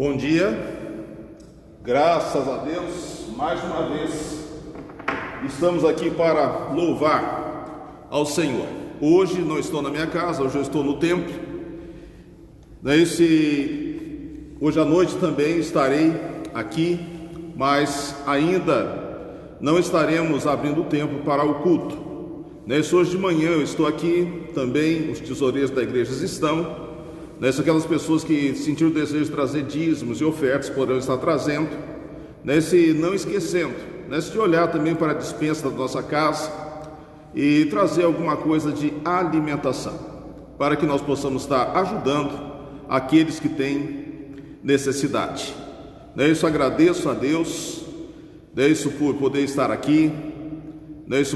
Bom dia, graças a Deus, mais uma vez estamos aqui para louvar ao Senhor. Hoje não estou na minha casa, hoje eu estou no templo. Hoje à noite também estarei aqui, mas ainda não estaremos abrindo o templo para o culto. Hoje de manhã eu estou aqui, também os tesoureiros da igreja estão. Aquelas pessoas que sentiram o desejo de trazer dízimos e ofertas poderão estar trazendo, não esquecendo, de olhar também para a despensa da nossa casa e trazer alguma coisa de alimentação, para que nós possamos estar ajudando aqueles que têm necessidade. Agradeço a Deus, por poder estar aqui,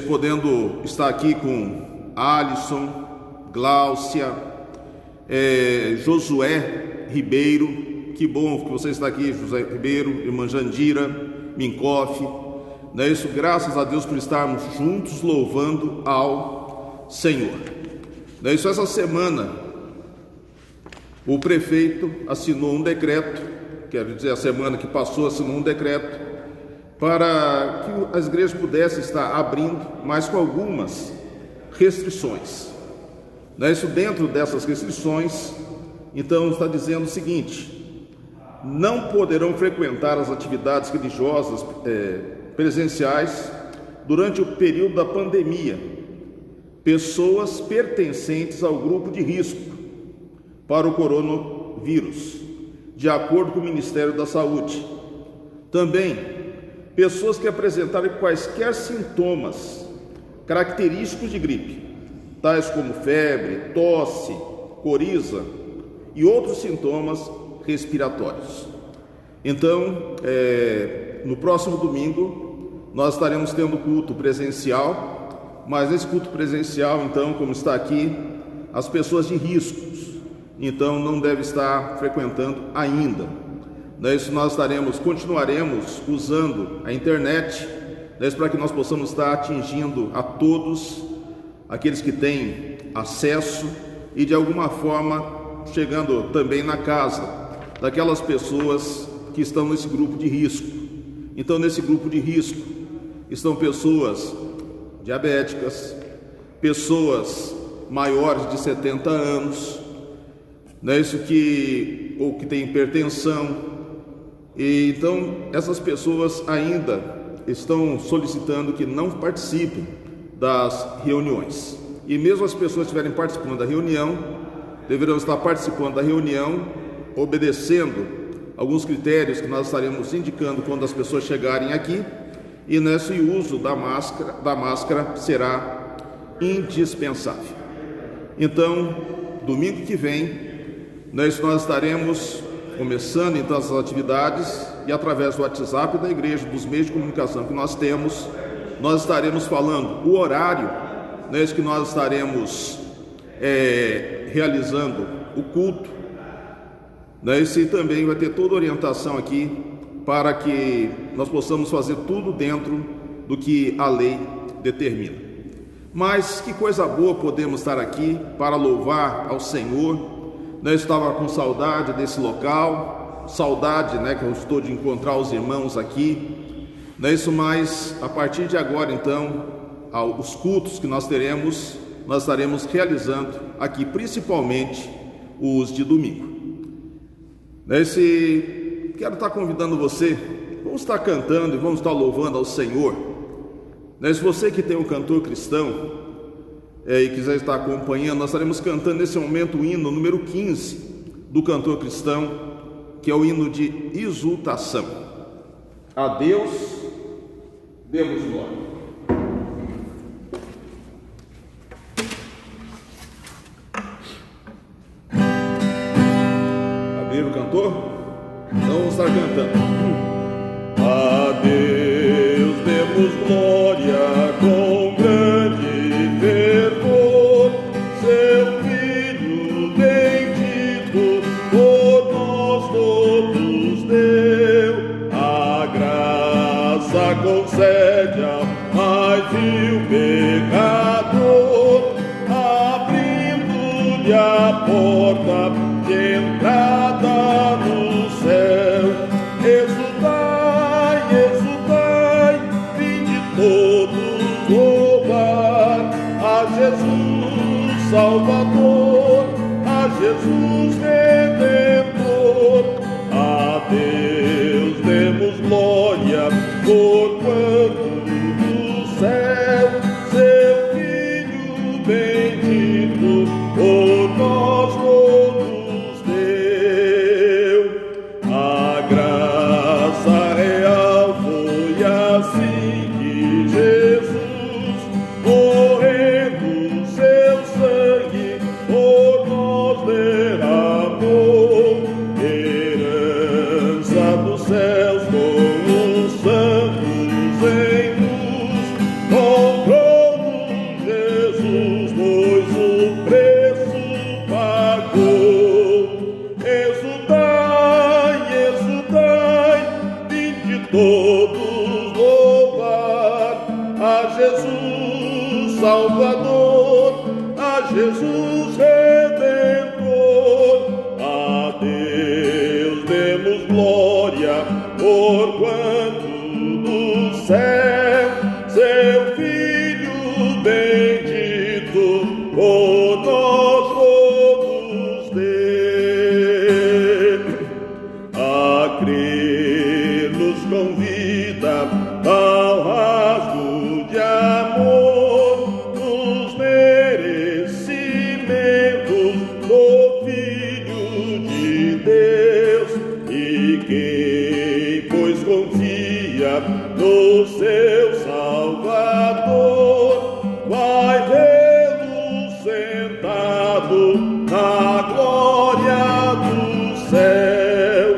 podendo estar aqui com Alisson, Gláucia, Josué Ribeiro. Que bom que você está aqui, José Ribeiro, irmã Jandira Minkoff. Graças a Deus por estarmos juntos louvando ao Senhor. Essa semana o prefeito assinou um decreto, quero dizer, a semana que passou assinou um decreto para que as igrejas pudessem estar abrindo, mas com algumas restrições. Dentro dessas restrições, então está dizendo o seguinte: não poderão frequentar as atividades religiosas presenciais durante o período da pandemia pessoas pertencentes ao grupo de risco para o coronavírus, de acordo com o Ministério da Saúde. Também, pessoas que apresentarem quaisquer sintomas característicos de gripe, tais como febre, tosse, coriza e outros sintomas respiratórios. Então, no próximo domingo, nós estaremos tendo culto presencial, mas nesse culto presencial, então, como está aqui, as pessoas de riscos, então não devem estar frequentando ainda. Nós continuaremos usando a internet, para que nós possamos estar atingindo a todos aqueles que têm acesso e de alguma forma chegando também na casa daquelas pessoas que estão nesse grupo de risco. Então, nesse grupo de risco estão pessoas diabéticas, pessoas maiores de 70 anos, ou que têm hipertensão. E então essas pessoas ainda estão solicitando que não participem das reuniões, e mesmo as pessoas que estiverem participando da reunião deverão estar participando da reunião obedecendo alguns critérios que nós estaremos indicando quando as pessoas chegarem aqui, e o uso da máscara será indispensável. Então, domingo que vem, nós estaremos começando então as atividades, e através do WhatsApp da igreja, dos meios de comunicação que nós temos, nós estaremos falando o horário que nós estaremos realizando o culto. E também vai ter toda a orientação aqui para que nós possamos fazer tudo dentro do que a lei determina. Mas que coisa boa podemos estar aqui para louvar ao Senhor. Eu estava com saudade desse local, saudade que eu estou de encontrar os irmãos aqui. Mas a partir de agora, então, os cultos que nós teremos, nós estaremos realizando aqui, principalmente os de domingo. Quero estar convidando você, vamos estar cantando e vamos estar louvando ao Senhor. Se você que tem um cantor cristão e quiser estar acompanhando, nós estaremos cantando nesse momento o hino número 15 do cantor cristão, que é o hino de exultação. A Deus demos glória. Abrir o cantor? Então vamos estar cantando. A Deus demos glória com grande fervor, seu Filho bendito por nós todos deu. A graça concede ao mais vil pecador, abrindo-lhe a porta de entrada no céu. Salvador, a Jesus Redentor. A Deus demos glória, porquanto do céu seu Filho bendito por nós todos deu. A graça real foi assim que Jesus, morrendo seu sangue por nós derramou, herança dos céus com os santos em luz, comprou-nos Jesus, pois o preço pagou. Exultai, exultai, vinde todos louvar a Jesus Salvador, a Jesus Redentor. A Deus demos glória, porquanto do céu seu Filho bendito por nós todos deu. A crer nos convida ao rasgo de amor nos merecimentos do Filho de Deus. E quem, pois, confia no seu Salvador, vai vê-lo sentado na glória do céu.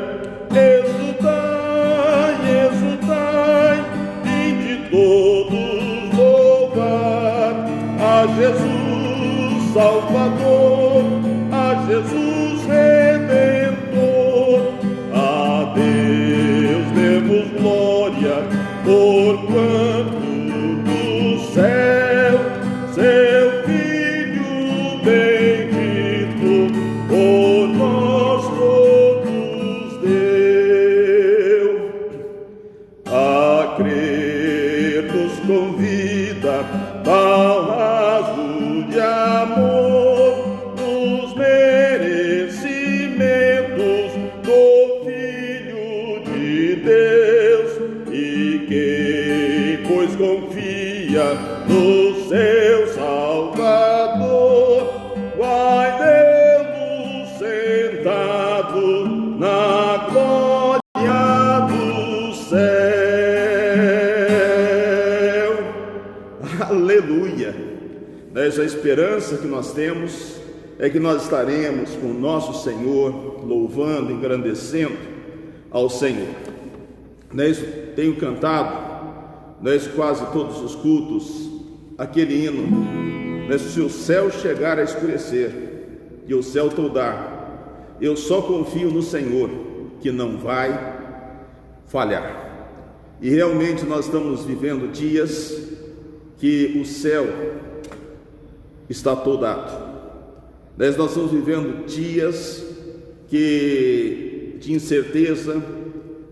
Exultai, exultai, vinde todos louvar a Jesus Salvador, a Jesus Redentor. A Deus demos glória, porquanto do céu seu Filho bendito por nós todos deu. A crer nos convida ao rasgo de amor nos merecimentos do Filho de Deus. E quem, pois, confia no seu Salvador, vai vê-lo sentado na glória do céu. Aleluia! Essa esperança que nós temos é que nós estaremos com o nosso Senhor, louvando, engrandecendo ao Senhor. Tenho cantado quase todos os cultos aquele hino, se o céu chegar a escurecer e o céu toldar, eu só confio no Senhor, que não vai falhar. E realmente nós estamos vivendo dias que o céu está toldado. Nós estamos vivendo dias de incerteza,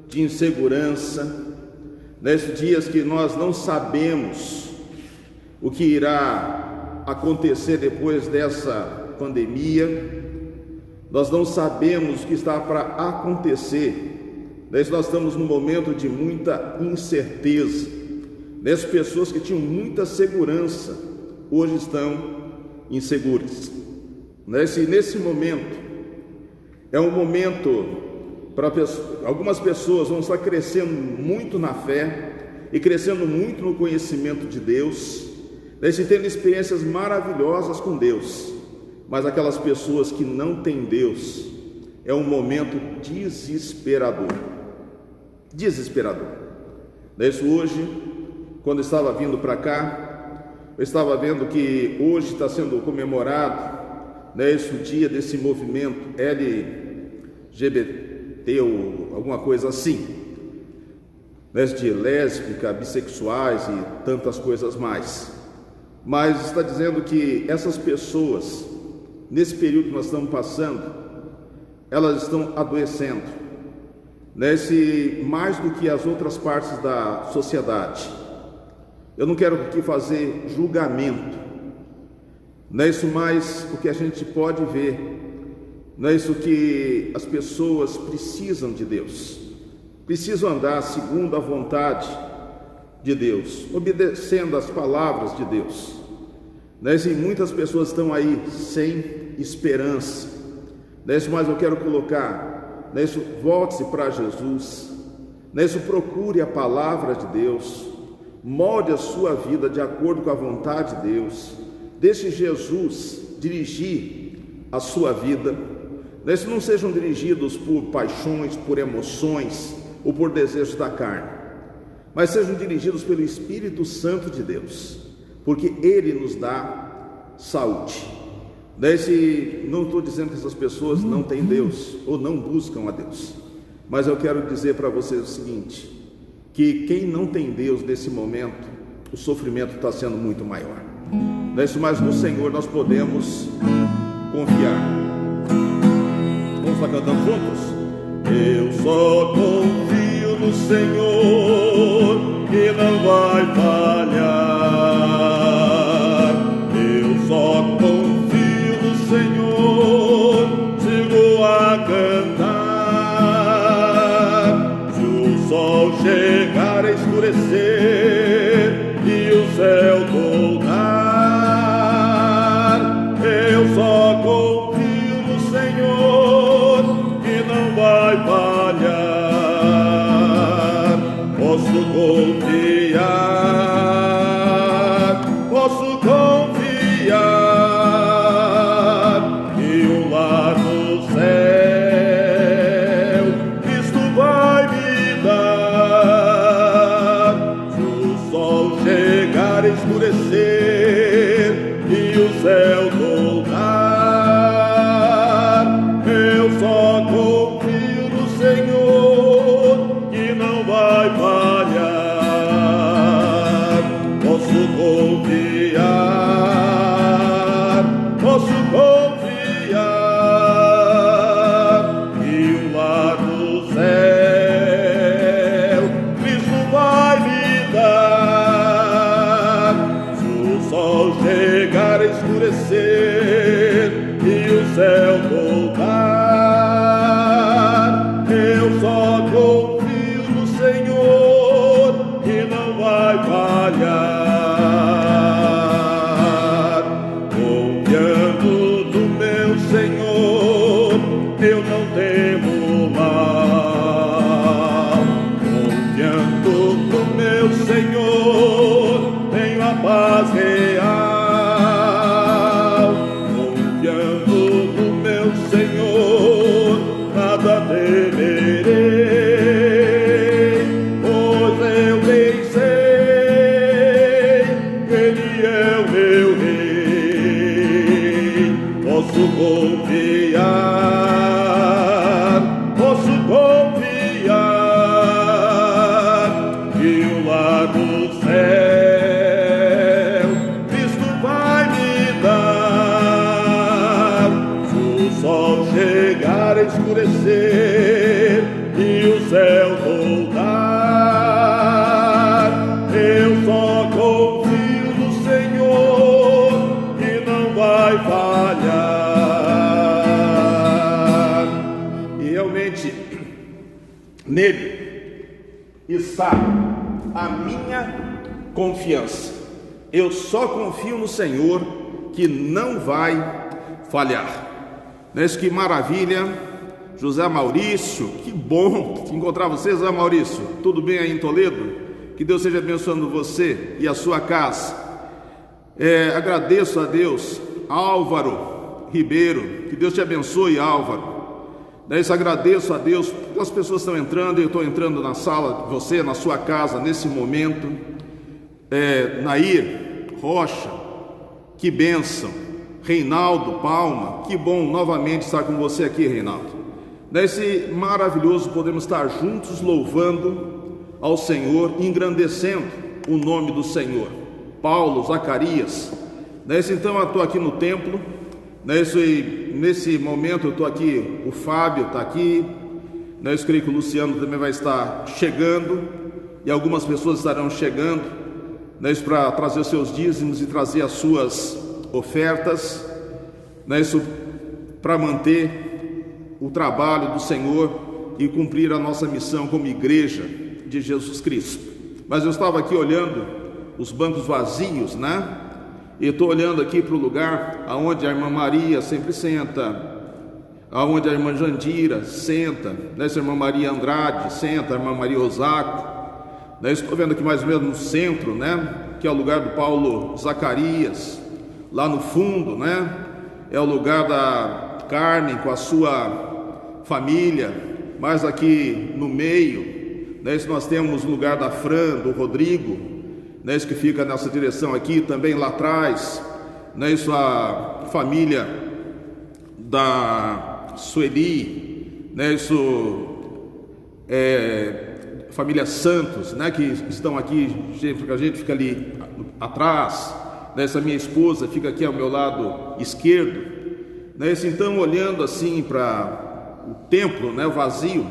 de insegurança, dias que nós não sabemos o que irá acontecer depois dessa pandemia, nós não sabemos o que está para acontecer. Nós estamos num momento de muita incerteza. Pessoas que tinham muita segurança hoje estão inseguras. Nesse momento é um momento para algumas pessoas vão estar crescendo muito na fé e crescendo muito no conhecimento de Deus, tendo experiências maravilhosas com Deus. Mas aquelas pessoas que não têm Deus, é um momento desesperador. Hoje, quando eu estava vindo para cá, eu estava vendo que hoje está sendo comemorado o dia desse movimento LGBT ou alguma coisa assim, de lésbica, bissexuais e tantas coisas mais. Mas está dizendo que essas pessoas, nesse período que nós estamos passando, elas estão adoecendo, mais do que as outras partes da sociedade. Eu não quero aqui fazer julgamento, Não é isso mais o que a gente pode ver, não é isso que as pessoas precisam de Deus, precisam andar segundo a vontade de Deus, obedecendo as palavras de Deus. Não é isso, e muitas pessoas estão aí sem esperança. Não é isso, mas eu quero colocar, não é isso, volte-se para Jesus, não é isso, procure a palavra de Deus, molde a sua vida de acordo com a vontade de Deus. Deixe Jesus dirigir a sua vida. Não sejam dirigidos por paixões, por emoções ou por desejos da carne, mas sejam dirigidos pelo Espírito Santo de Deus, porque Ele nos dá saúde. Não estou dizendo que essas pessoas não têm Deus ou não buscam a Deus, mas eu quero dizer para vocês o seguinte, que quem não tem Deus nesse momento, o sofrimento está sendo muito maior. Mas no Senhor nós podemos confiar. Vamos estar cantando juntos? Eu só confio no Senhor, que não vai falhar. Eu só confio no Senhor, sigo a cantar. Se o sol chegar a escurecer e o céu voltar, eu só confio no Senhor, que não vai falhar. Posso confiar que o lar no céu Cristo vai me dar. Se o sol chegar a escurecer e o céu voltar, eu só confio no Senhor, que não vai falhar. Posso confiar que o lar no céu Cristo vai me dar. Se o sol chegar a escurecer e o céu voltar, eu só confio no Senhor, que não vai falhar. Confiando no meu Senhor, eu não temo mal. Confiando no meu Senhor, tenho a paz real. Confiando no meu Senhor, nada temerei, pois eu bem sei que Ele é o meu Rei. Posso confiar que o lar do céu Cristo vai me dar. Se o sol chegar a escurecer e o céu voltar, eu só confio no Senhor, que não vai falhar. E realmente nele está a minha confiança. Eu só confio no Senhor, que não vai falhar. Não é isso? Que maravilha, José Maurício, que bom encontrar você, José Maurício. Tudo bem aí em Toledo? Que Deus seja abençoando você e a sua casa. Agradeço a Deus. Álvaro Ribeiro, que Deus te abençoe, Álvaro. Isso, agradeço a Deus pelas pessoas que estão entrando. Eu estou entrando na sala, você na sua casa nesse momento. Nair Rocha, que bênção. Reinaldo Palma, que bom novamente estar com você aqui, Reinaldo. Nesse maravilhoso podemos estar juntos louvando ao Senhor, engrandecendo o nome do Senhor. Paulo, Zacarias. Então eu estou aqui no templo. Nesse momento eu estou aqui, o Fábio está aqui. Eu creio que o Luciano também vai estar chegando, e algumas pessoas estarão chegando para trazer os seus dízimos e trazer as suas ofertas, né, isso para manter o trabalho do Senhor e cumprir a nossa missão como igreja de Jesus Cristo. Mas eu estava aqui olhando os bancos vazios, né? E estou olhando aqui para o lugar aonde a irmã Maria sempre senta, aonde a irmã Jandira senta, né? Essa irmã Maria Andrade senta, a irmã Maria Osaco, né? Estou vendo aqui mais ou menos no centro, né? Que é o lugar do Paulo Zacarias, lá no fundo, né? É o lugar da Carmen com a sua família, mas aqui no meio, né? Nós temos o lugar da Fran, do Rodrigo, né, isso que fica nessa direção aqui, também lá atrás, né, isso a família da Sueli, né, isso família Santos, né, que estão aqui, a gente fica ali atrás, né, essa minha esposa fica aqui ao meu lado esquerdo, né, então olhando assim para o templo, né, vazio,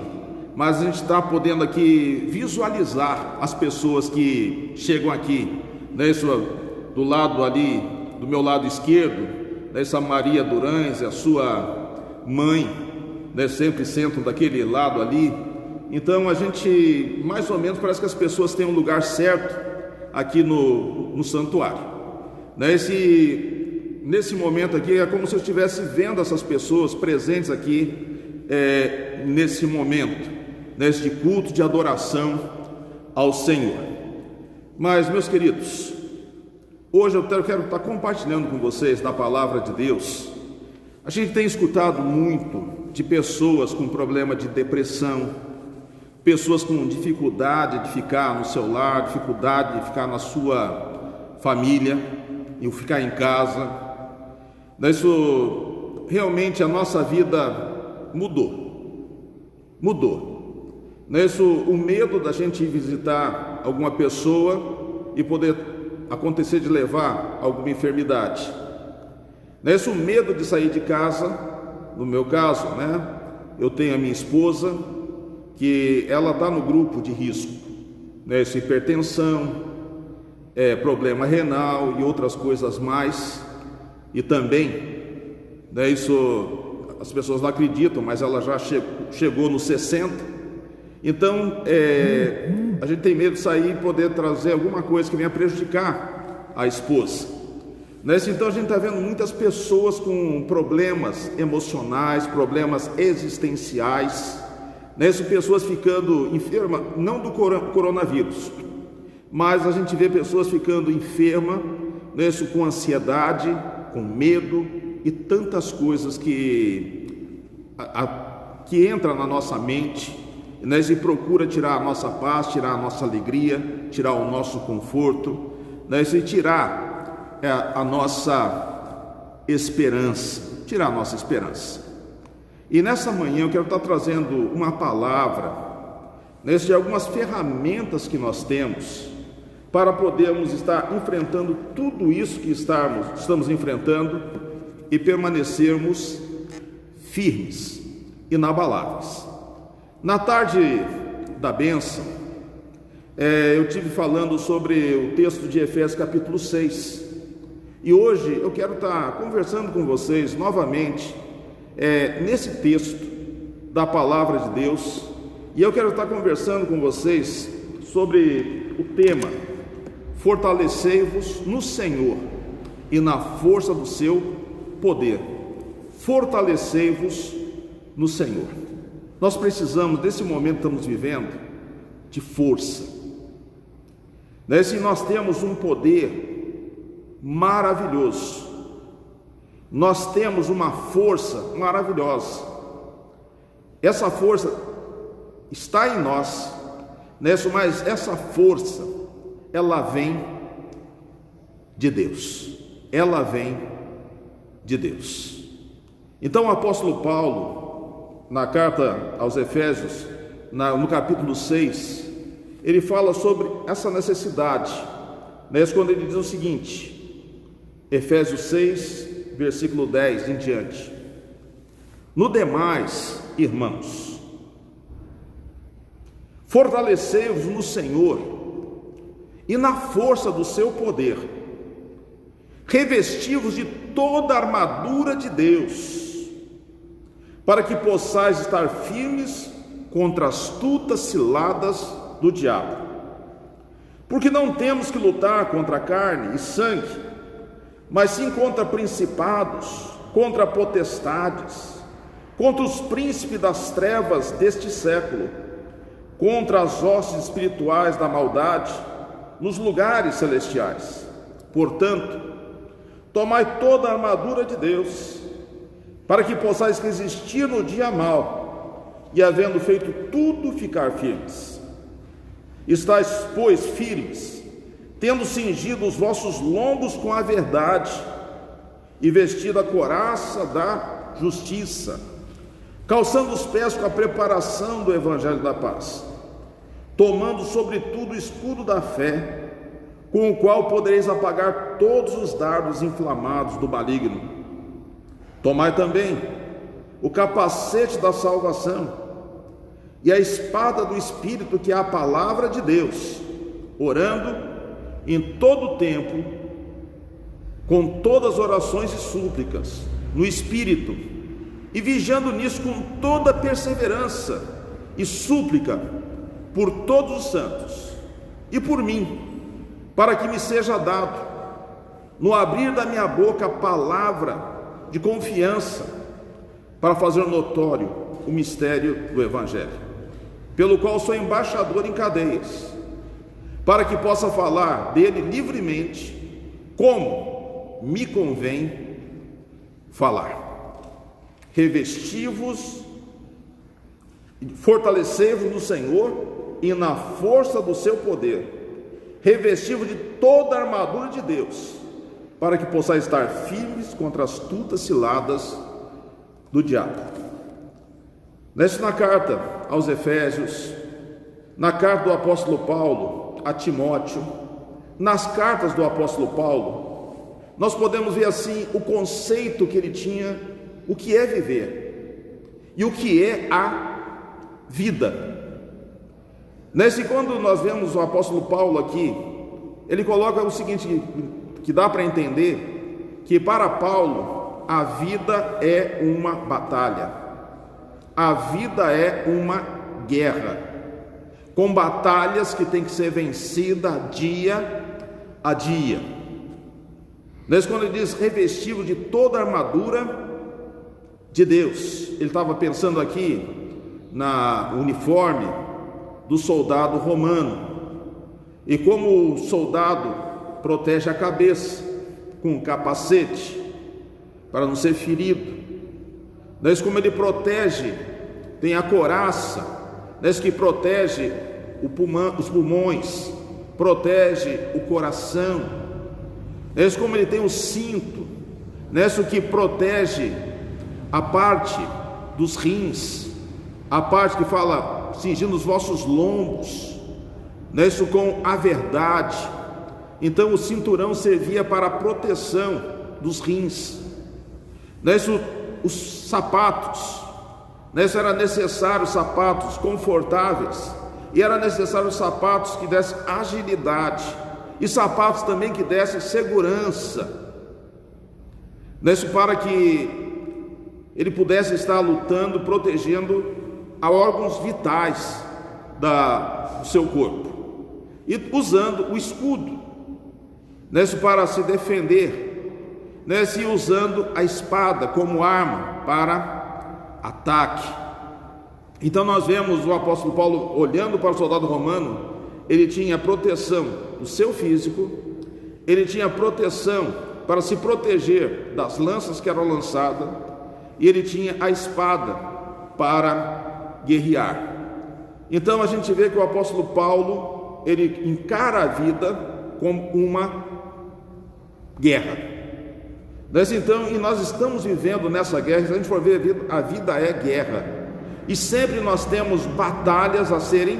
mas a gente está podendo aqui visualizar as pessoas que chegam aqui, né? Isso do lado ali, do meu lado esquerdo, né? Essa Maria Durães, a sua mãe, né? Sempre sentam daquele lado ali. Então a gente, mais ou menos, parece que as pessoas têm um lugar certo aqui no santuário, né? Nesse momento aqui é como se eu estivesse vendo essas pessoas presentes aqui nesse momento, neste culto de adoração ao Senhor. Mas, meus queridos, hoje eu quero estar compartilhando com vocês da palavra de Deus. A gente tem escutado muito de pessoas com problema de depressão, pessoas com dificuldade de ficar no seu lar, dificuldade de ficar na sua família, e ficar em casa. Isso realmente a nossa vida mudou. Isso, o medo da gente ir visitar alguma pessoa e poder acontecer de levar alguma enfermidade. Isso, o medo de sair de casa. No meu caso, né, eu tenho a minha esposa, que ela está no grupo de risco, né, isso, hipertensão, problema renal e outras coisas mais. E também, né, isso as pessoas não acreditam, mas ela já chegou nos 60. Então, a gente tem medo de sair e poder trazer alguma coisa que venha prejudicar a esposa. Então, a gente está vendo muitas pessoas com problemas emocionais, problemas existenciais, pessoas ficando enfermas, não do coronavírus, mas a gente vê pessoas ficando enfermas, com ansiedade, com medo e tantas coisas que entram na nossa mente, e procura tirar a nossa paz, tirar a nossa alegria, tirar o nosso conforto, e tirar a nossa esperança, E nessa manhã eu quero estar trazendo uma palavra, de algumas ferramentas que nós temos para podermos estar enfrentando tudo isso que estamos enfrentando e permanecermos firmes, inabaláveis. Na tarde da bênção, eu estive falando sobre o texto de Efésios capítulo 6, e hoje eu quero estar conversando com vocês novamente nesse texto da palavra de Deus, e eu quero estar conversando com vocês sobre o tema: fortalecei-vos no Senhor e na força do seu poder. Fortalecei-vos no Senhor. Nós precisamos, desse momento que estamos vivendo, de força. Se nós temos um poder maravilhoso, nós temos uma força maravilhosa. Essa força está em nós, mas essa força, ela vem de Deus. Ela vem de Deus. Então o apóstolo Paulo, na carta aos Efésios, no capítulo 6, ele fala sobre essa necessidade, quando ele diz o seguinte, Efésios 6, versículo 10 em diante: no demais, irmãos, fortalecei-vos no Senhor e na força do seu poder, revesti-vos de toda a armadura de Deus, para que possais estar firmes contra as astutas ciladas do diabo. Porque não temos que lutar contra carne e sangue, mas sim contra principados, contra potestades, contra os príncipes das trevas deste século, contra as hostes espirituais da maldade nos lugares celestiais. Portanto, tomai toda a armadura de Deus, para que possais resistir no dia mau, e havendo feito tudo, ficar firmes. Estais, pois, firmes, tendo cingido os vossos lombos com a verdade, e vestido a couraça da justiça, calçando os pés com a preparação do evangelho da paz, tomando sobretudo o escudo da fé, com o qual podereis apagar todos os dardos inflamados do maligno. Tomai também o capacete da salvação e a espada do Espírito, que é a palavra de Deus, orando em todo o tempo, com todas as orações e súplicas, no Espírito, e vigiando nisso com toda perseverança e súplica por todos os santos e por mim, para que me seja dado, no abrir da minha boca, a palavra de confiança, para fazer notório o mistério do Evangelho, pelo qual sou embaixador em cadeias, para que possa falar dele livremente, como me convém falar. Revesti-vos, fortalecei-vos no Senhor e na força do seu poder. Revesti-vos de toda a armadura de Deus, para que possais estar firmes contra as astutas ciladas do diabo. Nessa na carta aos Efésios, na carta do apóstolo Paulo a Timóteo, nas cartas do apóstolo Paulo, nós podemos ver assim o conceito que ele tinha, o que é viver e o que é a vida. Quando nós vemos o apóstolo Paulo aqui, ele coloca o seguinte, que dá para entender, que para Paulo a vida é uma batalha, a vida é uma guerra, com batalhas que tem que ser vencida dia a dia. Quando ele diz revestido de toda a armadura de Deus, ele estava pensando aqui no uniforme do soldado romano, e como o soldado protege a cabeça com um capacete para não ser ferido, como ele protege, tem a couraça, que protege os pulmões, protege o coração, como ele tem o cinto, o que protege a parte dos rins, a parte que fala cingindo os vossos lombos, isso com a verdade. Então o cinturão servia para a proteção dos rins, os sapatos, era necessário sapatos confortáveis, e era necessário sapatos que dessem agilidade, e sapatos também que dessem segurança, para que ele pudesse estar lutando, protegendo a órgãos vitais do seu corpo, e usando o escudo, para se defender, e usando a espada como arma para ataque. Então nós vemos o apóstolo Paulo olhando para o soldado romano, ele tinha proteção do seu físico, ele tinha proteção para se proteger das lanças que eram lançadas, e ele tinha a espada para guerrear. Então a gente vê que o apóstolo Paulo, ele encara a vida como uma guerra. Então, e nós estamos vivendo nessa guerra. Se a gente for ver, a vida é guerra, e sempre nós temos batalhas a serem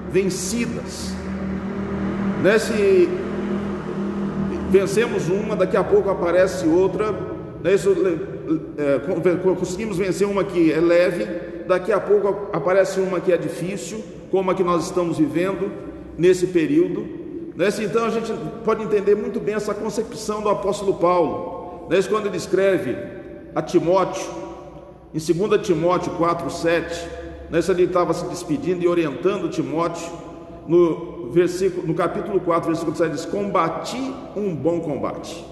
vencidas. Se vencemos uma, daqui a pouco aparece outra, conseguimos vencer uma que é leve, daqui a pouco aparece uma que é difícil, como a que nós estamos vivendo nesse período, Então a gente pode entender muito bem essa concepção do apóstolo Paulo, quando ele escreve a Timóteo, em 2 Timóteo 4:7, ele estava se despedindo e orientando Timóteo, no capítulo 4, versículo 7, diz: combati um bom combate,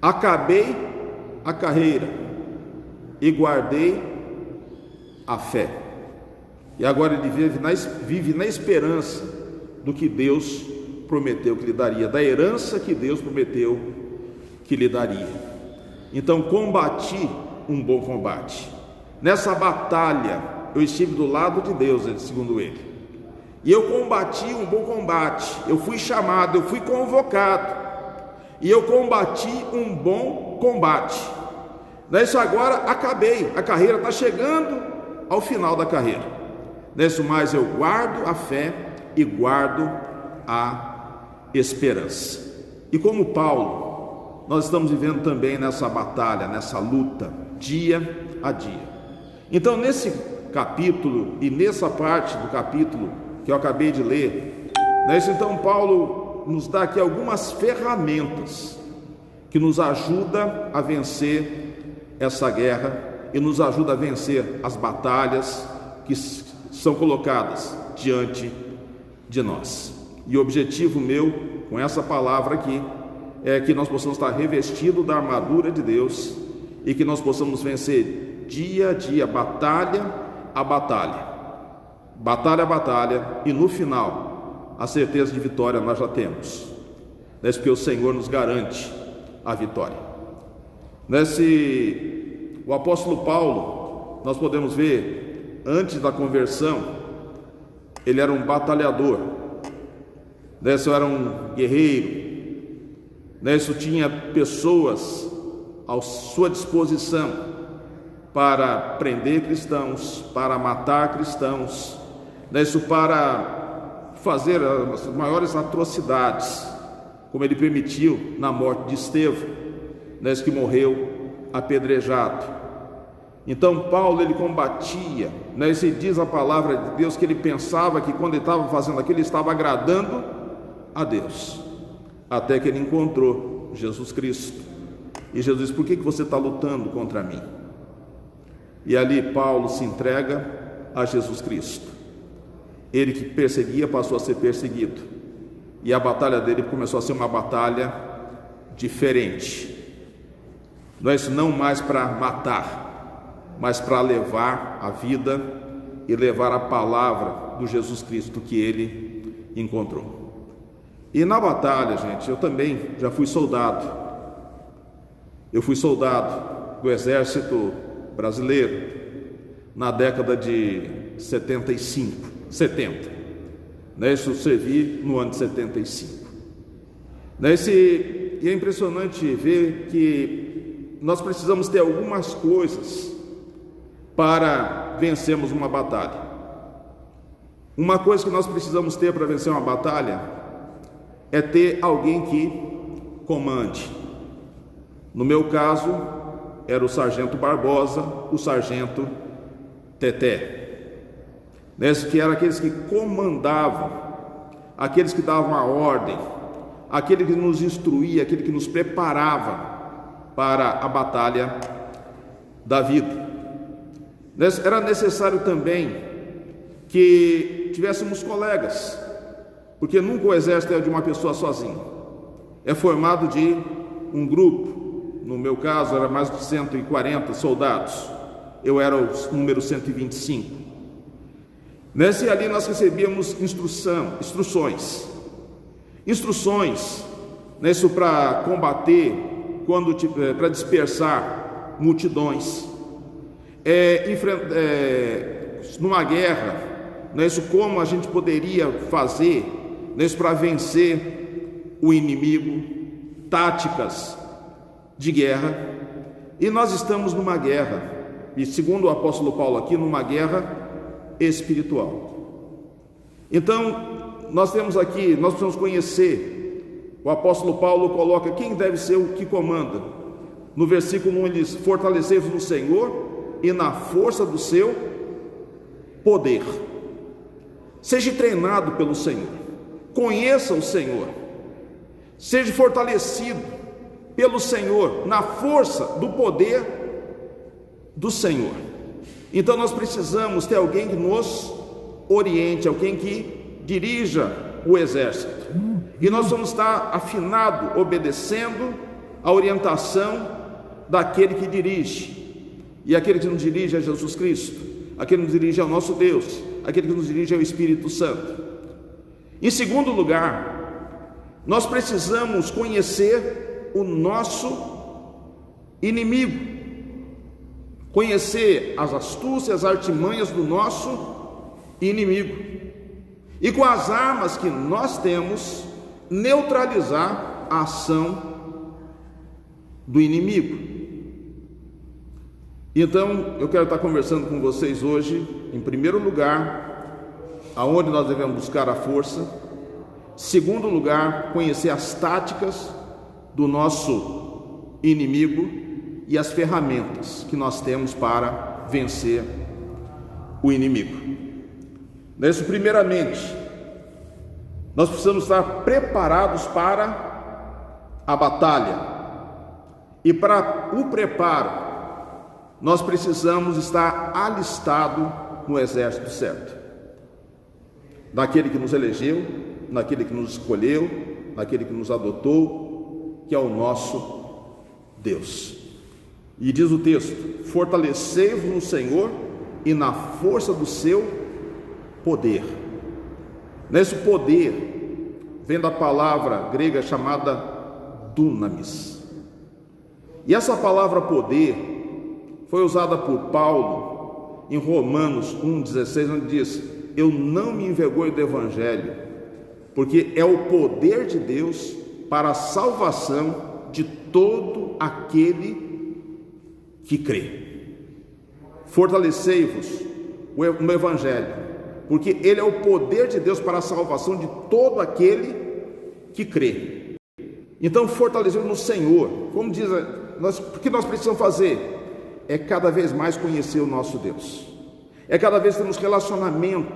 acabei a carreira e guardei a fé. E agora ele vive na esperança do que Deus prometeu que lhe daria, da herança que Deus prometeu que lhe daria. Então, combati um bom combate. Nessa batalha, eu estive do lado de Deus, segundo ele. E eu combati um bom combate. Eu fui chamado, eu fui convocado. E eu combati um bom combate. Isso agora acabei. A carreira está chegando ao final da carreira. Mas eu guardo a fé e guardo a esperança. E como Paulo, nós estamos vivendo também nessa batalha, nessa luta, dia a dia. Então, nesse capítulo e nessa parte do capítulo que eu acabei de ler, então Paulo nos dá aqui algumas ferramentas que nos ajuda a vencer essa guerra e nos ajuda a vencer as batalhas que são colocadas diante de nós. E o objetivo meu com essa palavra aqui é que nós possamos estar revestidos da armadura de Deus e que nós possamos vencer dia a dia, batalha a batalha, batalha a batalha, e no final a certeza de vitória nós já temos, porque o Senhor nos garante a vitória. O apóstolo Paulo, nós podemos ver, antes da conversão, ele era um batalhador, era um guerreiro, tinha pessoas à sua disposição para prender cristãos, para matar cristãos, para fazer as maiores atrocidades, como ele permitiu na morte de Estevão, que morreu apedrejado. Então Paulo, ele combatia, e diz a palavra de Deus que ele pensava que quando ele estava fazendo aquilo, ele estava agradando a Deus, até que ele encontrou Jesus Cristo, e Jesus disse: por que você está lutando contra mim? E ali Paulo se entrega a Jesus Cristo. Ele que perseguia passou a ser perseguido, e a batalha dele começou a ser uma batalha diferente, não mais para matar, mas para levar a vida e levar a palavra do Jesus Cristo que ele encontrou. E na batalha, gente, eu também já fui soldado. Eu fui soldado do exército brasileiro na década de 70. Eu servi no ano de 75. E é impressionante ver que nós precisamos ter algumas coisas para vencermos uma batalha. Uma coisa que nós precisamos ter para vencer uma batalha é ter alguém que comande. No meu caso, era o sargento Barbosa, o sargento Teté, que eram aqueles que comandavam, aqueles que davam a ordem, aquele que nos instruía, aquele que nos preparava para a batalha da vida. Era necessário também que tivéssemos colegas, porque nunca o exército é de uma pessoa sozinha, é formado de um grupo. No meu caso era mais de 140 soldados, eu era o número 125. E ali nós recebíamos instruções, isso para combater, para dispersar multidões, numa guerra, isso como a gente poderia fazer, isso para vencer o inimigo, táticas de guerra. E nós estamos numa guerra, e segundo o apóstolo Paulo aqui, numa guerra espiritual. Então nós precisamos conhecer. O apóstolo Paulo coloca quem deve ser o que comanda. No versículo 1 ele diz: fortalecei-vos no Senhor e na força do seu poder. Seja treinado pelo Senhor. conheça o Senhor, seja fortalecido pelo Senhor, na força do poder do Senhor. Então nós precisamos ter alguém que nos oriente, alguém que dirija o exército, e nós vamos estar afinado, obedecendo a orientação daquele que dirige, e aquele que nos dirige é Jesus Cristo, aquele que nos dirige é o nosso Deus, aquele que nos dirige é o Espírito Santo. Em segundo lugar, nós precisamos conhecer o nosso inimigo, conhecer as astúcias, as artimanhas do nosso inimigo, e com as armas que nós temos, neutralizar a ação do inimigo. Então, eu quero estar conversando com vocês hoje, em primeiro lugar, aonde nós devemos buscar a força. Segundo lugar, conhecer as táticas do nosso inimigo e as ferramentas que nós temos para vencer o inimigo. Nesse, primeiramente, nós precisamos estar preparados para a batalha, e para o preparo nós precisamos estar alistado no exército certo, naquele que nos elegeu, naquele que nos escolheu, naquele que nos adotou, que é o nosso Deus. E diz o texto: fortalecei-vos no Senhor e na força do seu poder. Nesse poder vem da palavra grega chamada dunamis, e essa palavra poder foi usada por Paulo em Romanos 1,16, onde diz: eu não me envergonho do Evangelho, porque é o poder de Deus para a salvação de todo aquele que crê. Fortalecei-vos no Evangelho, porque ele é o poder de Deus para a salvação de todo aquele que crê. Então, fortalecemos no Senhor. Como diz, o que nós precisamos fazer? É cada vez mais conhecer o nosso Deus, é cada vez termos relacionamento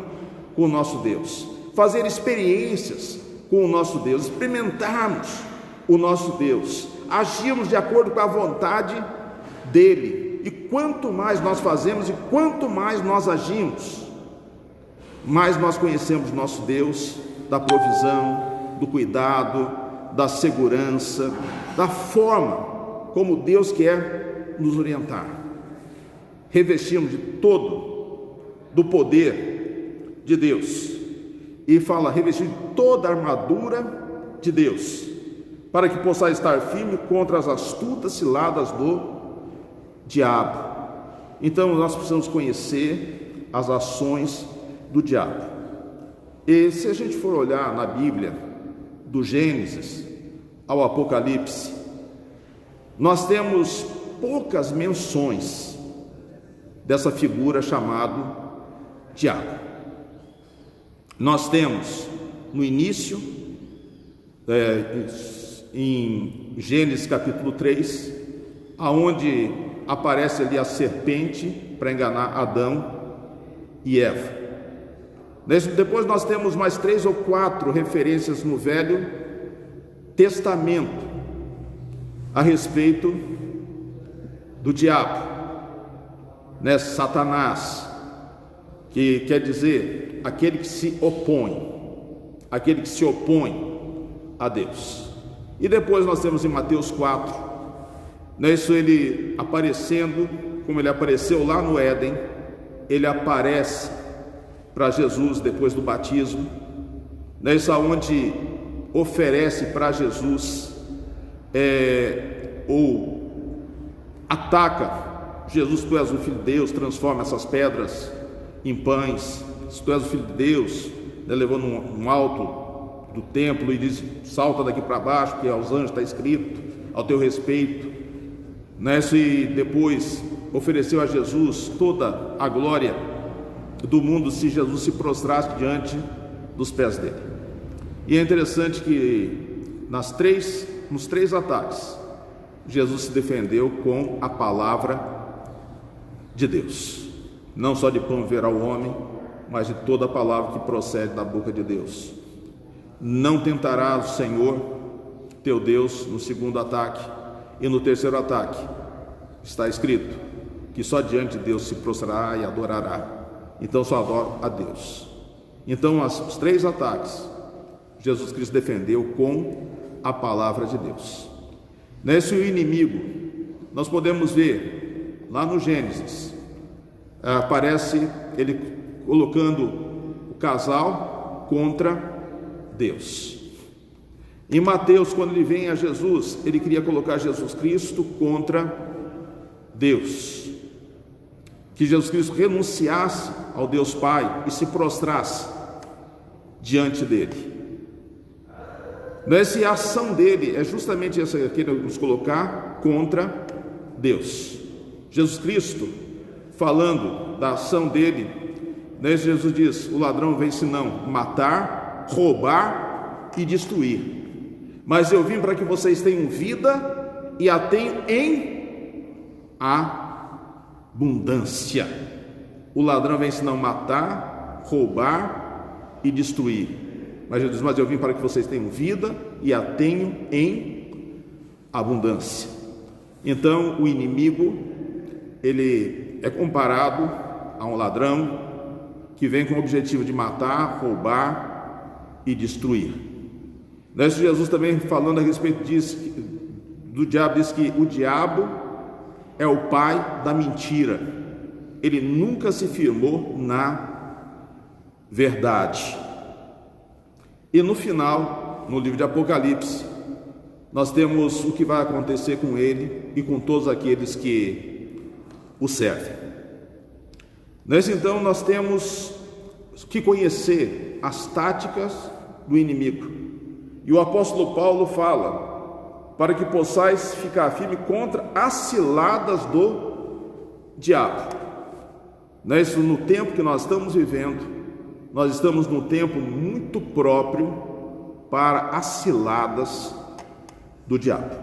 com o nosso Deus, fazer experiências com o nosso Deus, experimentarmos o nosso Deus, agirmos de acordo com a vontade dele. E quanto mais nós fazemos e quanto mais nós agimos, mais nós conhecemos o nosso Deus, da provisão, do cuidado, da segurança, da forma como Deus quer nos orientar. Revestimos de todo do poder de Deus, e fala: revestir de toda a armadura de Deus, para que possa estar firme contra as astutas ciladas do diabo. Então nós precisamos conhecer as ações do diabo. E se a gente for olhar na Bíblia, do Gênesis ao Apocalipse, nós temos poucas menções dessa figura chamada diabo. Nós temos no início, em Gênesis capítulo 3, aonde aparece ali a serpente para enganar Adão e Eva. Depois nós temos mais 3 ou 4 referências no Velho Testamento a respeito do diabo, Satanás, que quer dizer aquele que se opõe, aquele que se opõe a Deus. E depois nós temos em Mateus 4, ele aparecendo, como ele apareceu lá no Éden, ele aparece para Jesus depois do batismo, onde oferece para Jesus, ou ataca Jesus: tu és o Filho de Deus, transforma essas pedras em pães. Se tu és o Filho de Deus, levou num alto do templo e diz: salta daqui para baixo, porque aos anjos está escrito ao teu respeito. E depois ofereceu a Jesus toda a glória do mundo se Jesus se prostrasse diante dos pés dele. E é interessante que nos três ataques, Jesus se defendeu com a palavra de Deus. Não só de pão viverá o homem, mas de toda a palavra que procede da boca de Deus. não tentarás o Senhor teu Deus no segundo ataque, e no terceiro ataque está escrito que só diante de Deus se prostrará e adorará. Então só adora a Deus. Então os 3 ataques Jesus Cristo defendeu com a palavra de Deus. Nesse inimigo, nós podemos ver lá no Gênesis, aparece ele colocando o casal contra Deus. Em Mateus, quando ele vem a Jesus, ele queria colocar Jesus Cristo contra Deus, que Jesus Cristo renunciasse ao Deus Pai e se prostrasse diante dele. Nessa ação dele é justamente essa que ele nos colocar contra Deus. Jesus Cristo, falando da ação dele, Jesus diz: o ladrão vem senão matar, roubar e destruir, mas eu vim para que vocês tenham vida e a tenham em abundância. O ladrão vem senão matar, roubar e destruir, mas Jesus diz: mas eu vim para que vocês tenham vida e a tenham em abundância. Então o inimigo, ele é comparado a um ladrão que vem com o objetivo de matar, roubar e destruir. Jesus também, falando a respeito disso, do diabo, diz que o diabo é o pai da mentira. Ele nunca se firmou na verdade. E no final, no livro de Apocalipse, nós temos o que vai acontecer com ele e com todos aqueles que o servem. Então nós temos que conhecer as táticas do inimigo. E o apóstolo Paulo fala: para que possais ficar firme contra as ciladas do diabo. Isso no tempo que nós estamos vivendo, nós estamos num tempo muito próprio para as ciladas do diabo.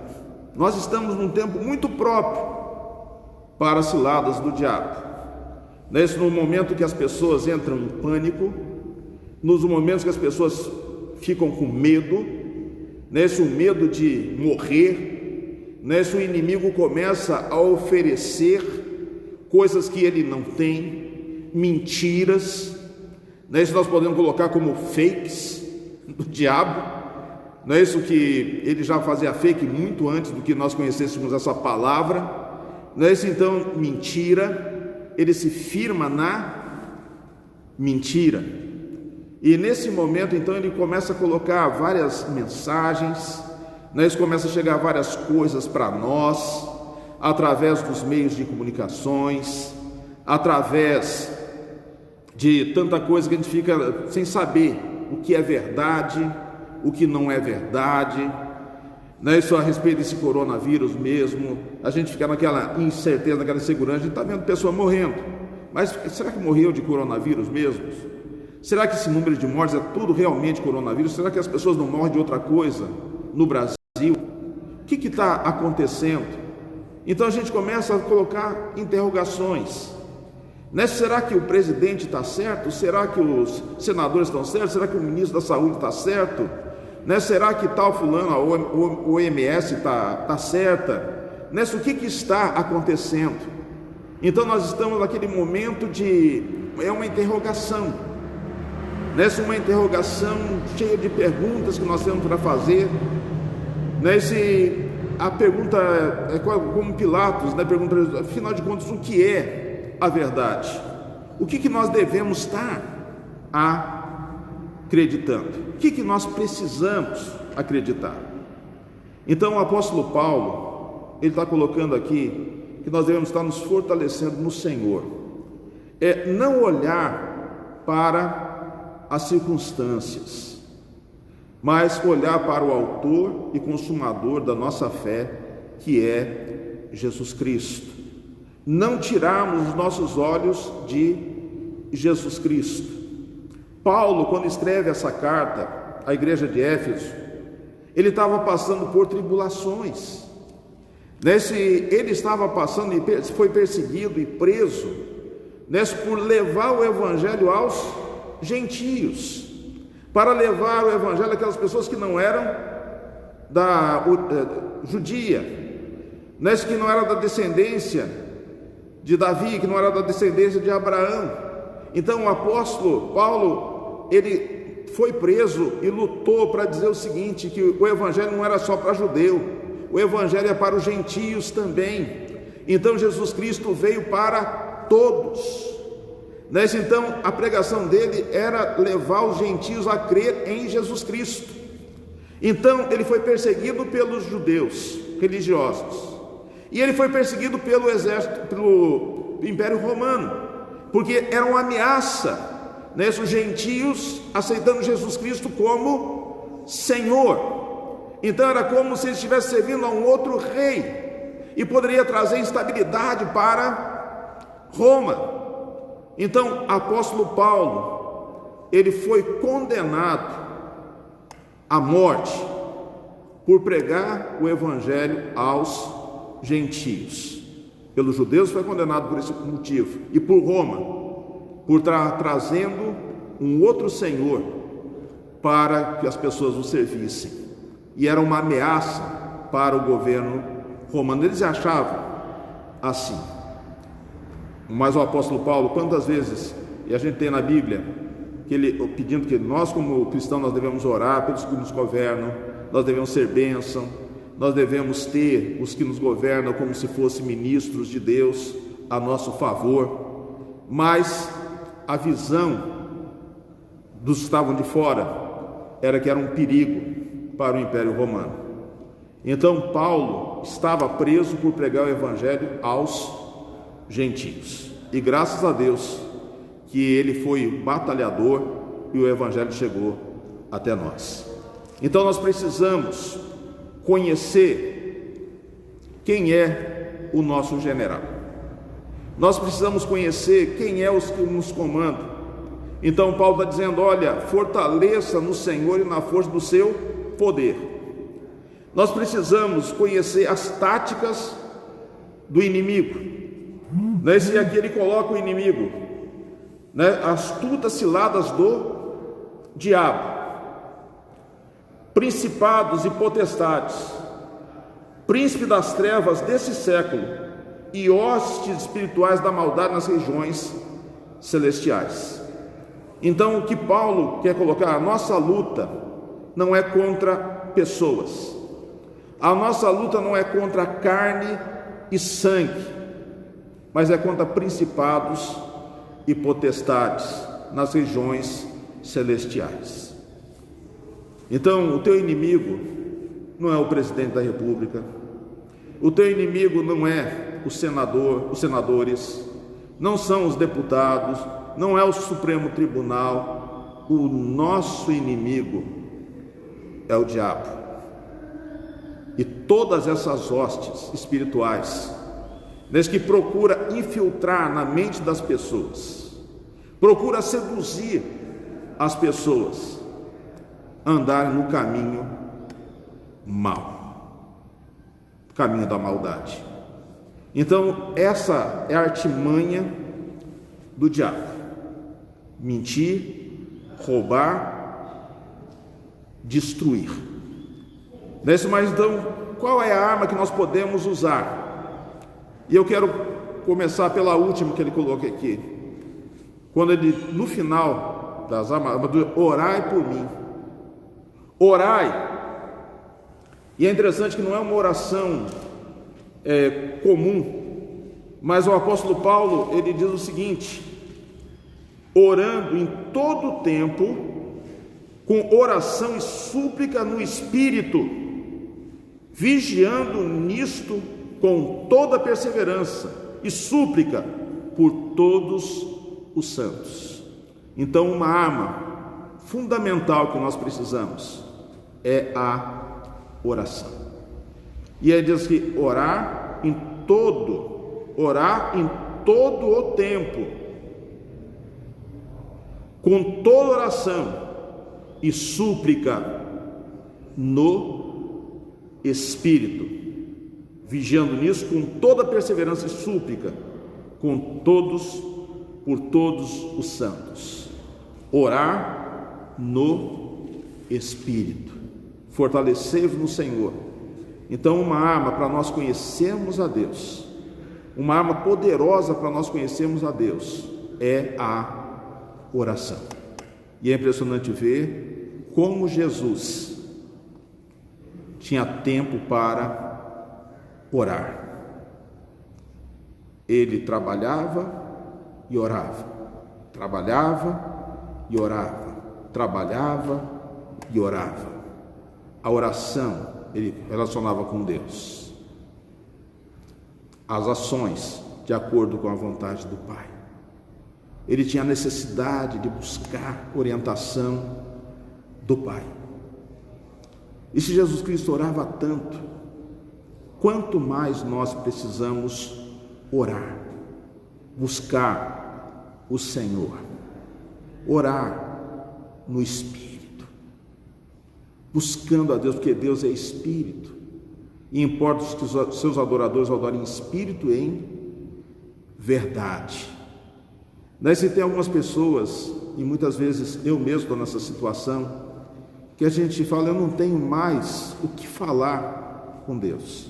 Nós estamos num tempo muito próprio para as ciladas do diabo. No momento que as pessoas entram em pânico, nos momentos que as pessoas ficam com medo, o medo de morrer, o inimigo começa a oferecer coisas que ele não tem, mentiras, isso nós podemos colocar como fakes do diabo, isso que ele já fazia fake muito antes do que nós conhecêssemos essa palavra, então mentira. Ele se firma na mentira, e nesse momento então ele começa a colocar várias mensagens, começa a chegar várias coisas para nós, através dos meios de comunicações, através de tanta coisa que a gente fica sem saber o que é verdade, o que não é verdade, Isso a respeito desse coronavírus mesmo, a gente fica naquela incerteza, naquela insegurança. A gente está vendo pessoas morrendo, mas será que morreu de coronavírus mesmo? Será que esse número de mortes é tudo realmente coronavírus? Será que as pessoas não morrem de outra coisa no Brasil? O que está acontecendo? Então a gente começa a colocar interrogações. Será que o presidente está certo? Será que os senadores estão certos? Será que o ministro da saúde está certo? Será que tal fulano, a OMS está certa? O que está acontecendo? Então nós estamos naquele momento de uma interrogação, uma interrogação cheia de perguntas que nós temos para fazer. A pergunta é como Pilatos, pergunta, afinal de contas, o que é a verdade? O que nós devemos estar acreditando? O que nós precisamos acreditar? Então o apóstolo Paulo, ele está colocando aqui que nós devemos estar nos fortalecendo no Senhor, não olhar para as circunstâncias, mas olhar para o autor e consumador da nossa fé, que é Jesus Cristo. Não tirarmos os nossos olhos de Jesus Cristo. Paulo, quando escreve essa carta à igreja de Éfeso, ele estava passando por tribulações. Ele estava passando e foi perseguido e preso, por levar o evangelho aos gentios. para levar o evangelho àquelas pessoas que não eram da judia, que não era da descendência de Davi, que não era da descendência de Abraão. Então o apóstolo Paulo, ele foi preso e lutou para dizer o seguinte, que o evangelho não era só para judeu, o evangelho é para os gentios também. Então Jesus Cristo veio para todos. Então a pregação dele era levar os gentios a crer em Jesus Cristo. Então ele foi perseguido pelos judeus religiosos, e ele foi perseguido pelo exército, pelo Império Romano, porque era uma ameaça, os gentios aceitando Jesus Cristo como Senhor. Então era como se ele estivesse servindo a um outro rei, e poderia trazer instabilidade para Roma. Então, apóstolo Paulo, ele foi condenado à morte por pregar o evangelho aos gentios. Pelos judeus foi condenado por esse motivo, e por Roma, por estar trazendo um outro senhor para que as pessoas o servissem, e era uma ameaça para o governo romano. Eles achavam assim. Mas o apóstolo Paulo, quantas vezes, e a gente tem na Bíblia, que ele pedindo que nós como cristãos nós devemos orar pelos que nos governam, nós devemos ser bênção, nós devemos ter os que nos governam como se fossem ministros de Deus a nosso favor. Mas a visão dos que estavam de fora era que era um perigo para o Império Romano. Então Paulo estava preso por pregar o evangelho aos gentios, e graças a Deus que ele foi batalhador e o evangelho chegou até nós. Então nós precisamos conhecer quem é o nosso general, nós precisamos conhecer quem é os que nos comandam. Então Paulo está dizendo, olha, fortaleça no Senhor e na força do seu poder. Nós precisamos conhecer as táticas do inimigo. E aqui ele coloca o inimigo, astutas ciladas do diabo, principados e potestades, príncipe das trevas desse século e hostes espirituais da maldade nas regiões celestiais. Então o que Paulo quer colocar, a nossa luta não é contra pessoas, a nossa luta não é contra carne e sangue, mas é contra principados e potestades nas regiões celestiais. Então, o teu inimigo não é o presidente da República, o teu inimigo não é o senador, os senadores, não são os deputados, não é o Supremo Tribunal. O nosso inimigo é o diabo e todas essas hostes espirituais que procura infiltrar na mente das pessoas, procura seduzir as pessoas a andarem no caminho mau, caminho da maldade. Então essa é a artimanha do diabo: mentir, roubar, destruir. Mas então, qual é a arma que nós podemos usar? E eu quero começar pela última que ele coloca aqui, quando ele, no final das armas, orai por mim. Orai. E é interessante que não é uma oração comum, mas o apóstolo Paulo, ele diz o seguinte: orando em todo o tempo, com oração e súplica no Espírito, vigiando nisto com toda perseverança e súplica por todos os santos. Então, uma arma fundamental que nós precisamos é a oração. E ele diz que orar em todo o tempo, com toda oração e súplica no Espírito, vigiando nisso com toda perseverança e súplica por todos os santos. Orar no Espírito. Fortalecei-vos no Senhor. Então, uma arma para nós conhecermos a Deus, uma arma poderosa para nós conhecermos a Deus, é a oração. E é impressionante ver como Jesus tinha tempo para orar. Ele trabalhava e orava, trabalhava e orava, trabalhava e orava. A oração ele relacionava com Deus, as ações de acordo com a vontade do Pai. Ele tinha necessidade de buscar orientação do Pai. E se Jesus Cristo orava tanto, quanto mais nós precisamos orar, buscar o Senhor, orar no Espírito, buscando a Deus, porque Deus é Espírito, e importa que os seus adoradores adorem em Espírito e em verdade. Daí se tem algumas pessoas, e muitas vezes eu mesmo estou nessa situação, que a gente fala, eu não tenho mais o que falar com Deus.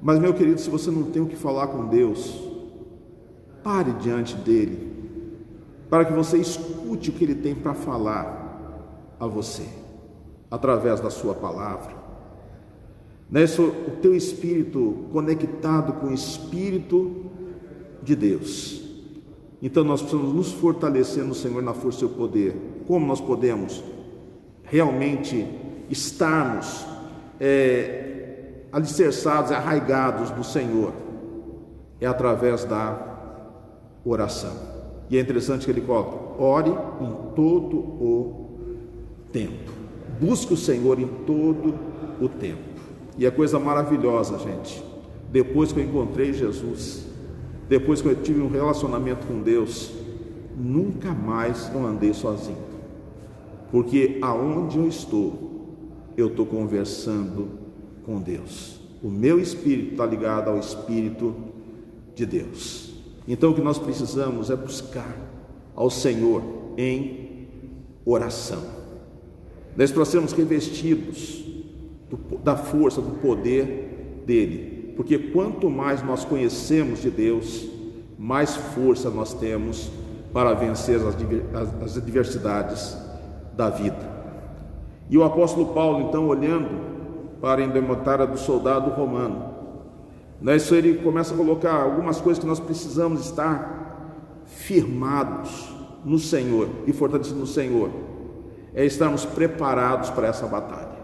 Mas, meu querido, se você não tem o que falar com Deus, pare diante dele, para que você escute o que ele tem para falar a você, através da sua palavra. O teu espírito conectado com o Espírito de Deus. Então nós precisamos nos fortalecer no Senhor, na força e o poder. Como nós podemos realmente estarmos alicerçados, arraigados no Senhor? É através da oração. E é interessante que ele coloca: ore em todo o tempo. Busque o Senhor em todo o tempo. E é coisa maravilhosa, gente. Depois que eu encontrei Jesus, depois que eu tive um relacionamento com Deus, nunca mais eu andei sozinho. Porque aonde eu estou conversando com Deus. O meu espírito está ligado ao Espírito de Deus. Então o que nós precisamos é buscar ao Senhor em oração. Nós para sermos revestidos da força, do poder dele. Porque quanto mais nós conhecemos de Deus, mais força nós temos para vencer as adversidades da vida. E o apóstolo Paulo, então, olhando para a indumentária do soldado romano, isso ele começa a colocar algumas coisas que nós precisamos estar firmados no Senhor e fortalecidos no Senhor, é estarmos preparados para essa batalha.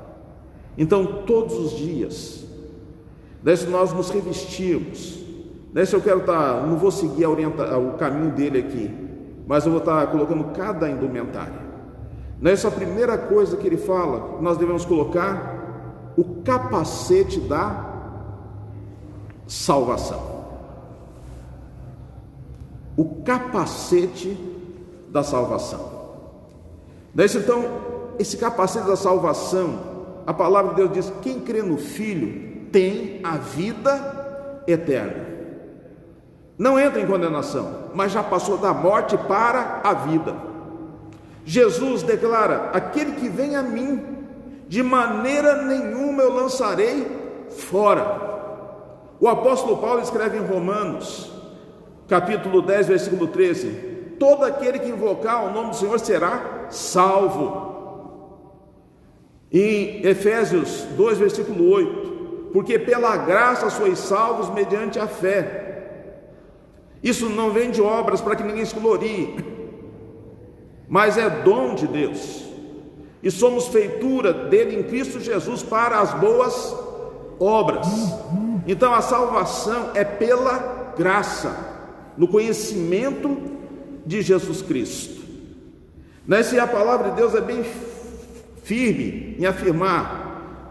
Então, todos os dias, se nós nos revestirmos, se eu quero não vou seguir o caminho dele aqui, mas eu vou estar colocando cada indumentária. Nessa primeira coisa que ele fala, nós devemos colocar o capacete da salvação. O capacete da salvação. Então, esse capacete da salvação, a palavra de Deus diz: quem crê no Filho tem a vida eterna. Não entra em condenação, mas já passou da morte para a vida. Jesus declara: aquele que vem a mim, de maneira nenhuma eu lançarei fora. O apóstolo Paulo escreve em Romanos, capítulo 10, versículo 13: todo aquele que invocar o nome do Senhor será salvo. Em Efésios 2, versículo 8: porque pela graça sois salvos mediante a fé. Isso não vem de obras para que ninguém se glorie, mas é dom de Deus, e somos feitura dele em Cristo Jesus para as boas obras. Então a salvação é pela graça, no conhecimento de Jesus Cristo. Se a palavra de Deus é bem firme em afirmar,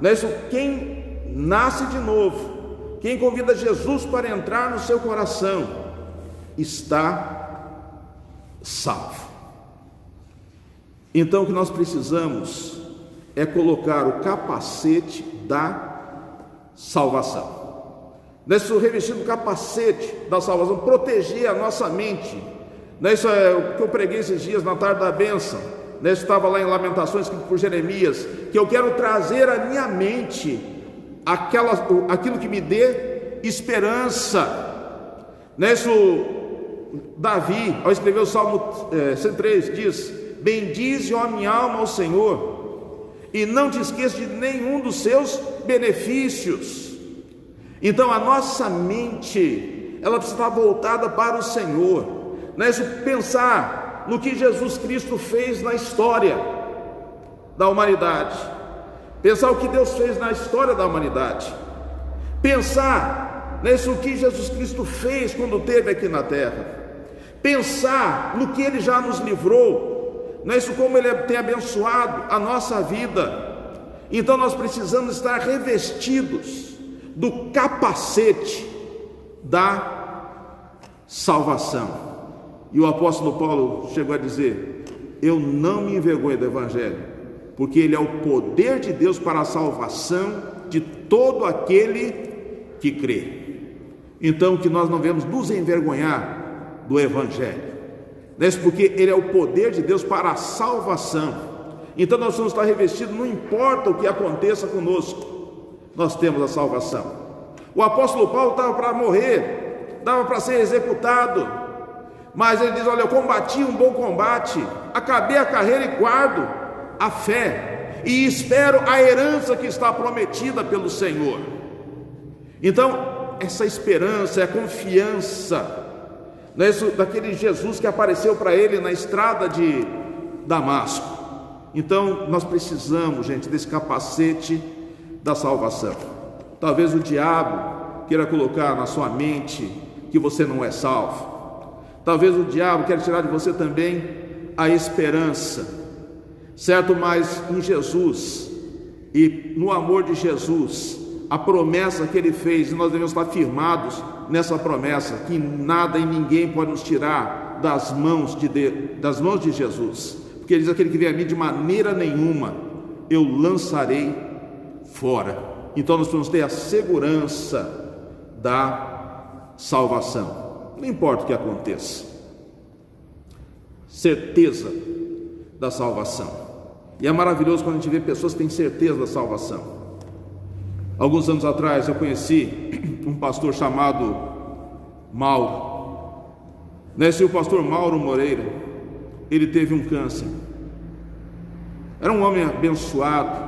quem nasce de novo, quem convida Jesus para entrar no seu coração, está salvo. Então o que nós precisamos é colocar o capacete da salvação. Revestido do capacete da salvação, proteger a nossa mente. Isso é o que eu preguei esses dias na tarde da bênção. estava lá em Lamentações, escrito por Jeremias, que eu quero trazer à minha mente aquilo que me dê esperança. Davi, ao escrever o Salmo 103, diz: bendize, ó minha alma, ao Senhor, e não te esqueça de nenhum dos seus benefícios. Então a nossa mente, ela precisa estar voltada para o Senhor, pensar no que Jesus Cristo fez na história da humanidade, pensar o que Deus fez na história da humanidade, pensar no que Jesus Cristo fez quando esteve aqui na terra, pensar no que Ele já nos livrou, como Ele tem abençoado a nossa vida. Então nós precisamos estar revestidos do capacete da salvação. E o apóstolo Paulo chegou a dizer: eu não me envergonho do Evangelho, porque ele é o poder de Deus para a salvação de todo aquele que crê. Então que nós não devemos nos envergonhar do Evangelho, porque ele é o poder de Deus para a salvação. Então nós vamos estar revestidos, não importa o que aconteça conosco, nós temos a salvação. O apóstolo Paulo estava para morrer, estava para ser executado, mas ele diz: olha, eu combati um bom combate, acabei a carreira e guardo a fé, e espero a herança que está prometida pelo Senhor. Então essa esperança é a confiança daquele Jesus que apareceu para ele na estrada de Damasco. Então nós precisamos, gente, desse capacete da salvação. Talvez o diabo queira colocar na sua mente que você não é salvo. Talvez o diabo queira tirar de você também a esperança, certo? Mas em Jesus e no amor de Jesus, a promessa que Ele fez, e nós devemos estar firmados nessa promessa, que nada e ninguém pode nos tirar das mãos de Jesus, porque Ele diz: aquele que vem a mim, de maneira nenhuma eu lançarei fora. Então nós precisamos ter a segurança da salvação, não importa o que aconteça, certeza da salvação. E é maravilhoso quando a gente vê pessoas que têm certeza da salvação. Alguns anos atrás eu conheci um pastor chamado Mauro. O pastor Mauro Moreira, ele teve um câncer. Era um homem abençoado,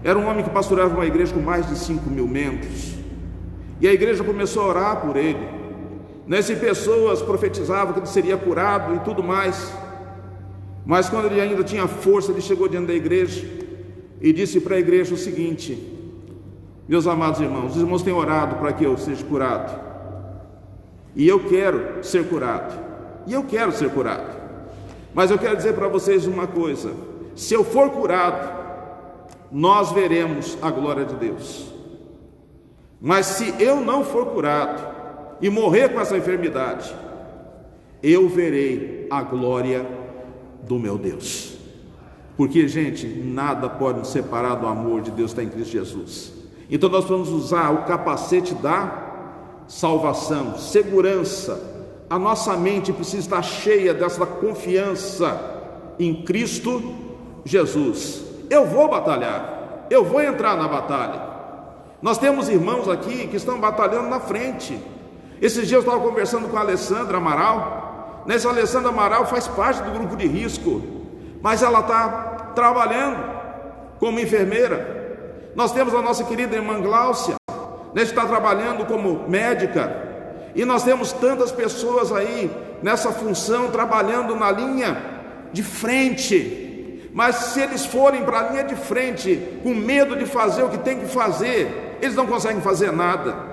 era um homem que pastoreava uma igreja com mais de 5.000 membros, e a igreja começou a orar por ele. E pessoas profetizavam que ele seria curado e tudo mais, mas quando ele ainda tinha força, ele chegou diante da igreja e disse para a igreja o seguinte: meus amados irmãos, os irmãos têm orado para que eu seja curado, e eu quero ser curado, mas eu quero dizer para vocês uma coisa: se eu for curado, nós veremos a glória de Deus, mas se eu não for curado e morrer com essa enfermidade, eu verei a glória do meu Deus. Porque, gente, nada pode nos separar do amor de Deus que está em Cristo Jesus. Então nós vamos usar o capacete da salvação, segurança. A nossa mente precisa estar cheia dessa confiança em Cristo Jesus. Eu vou batalhar, eu vou entrar na batalha. Nós temos irmãos aqui que estão batalhando na frente. Esses dias eu estava conversando com a Alessandra Amaral. Essa Alessandra Amaral faz parte do grupo de risco, mas ela está trabalhando como enfermeira. Nós temos a nossa querida irmã Gláucia, que está trabalhando como médica, e nós temos tantas pessoas aí nessa função, trabalhando na linha de frente. Mas se eles forem para a linha de frente com medo de fazer o que tem que fazer, eles não conseguem fazer nada.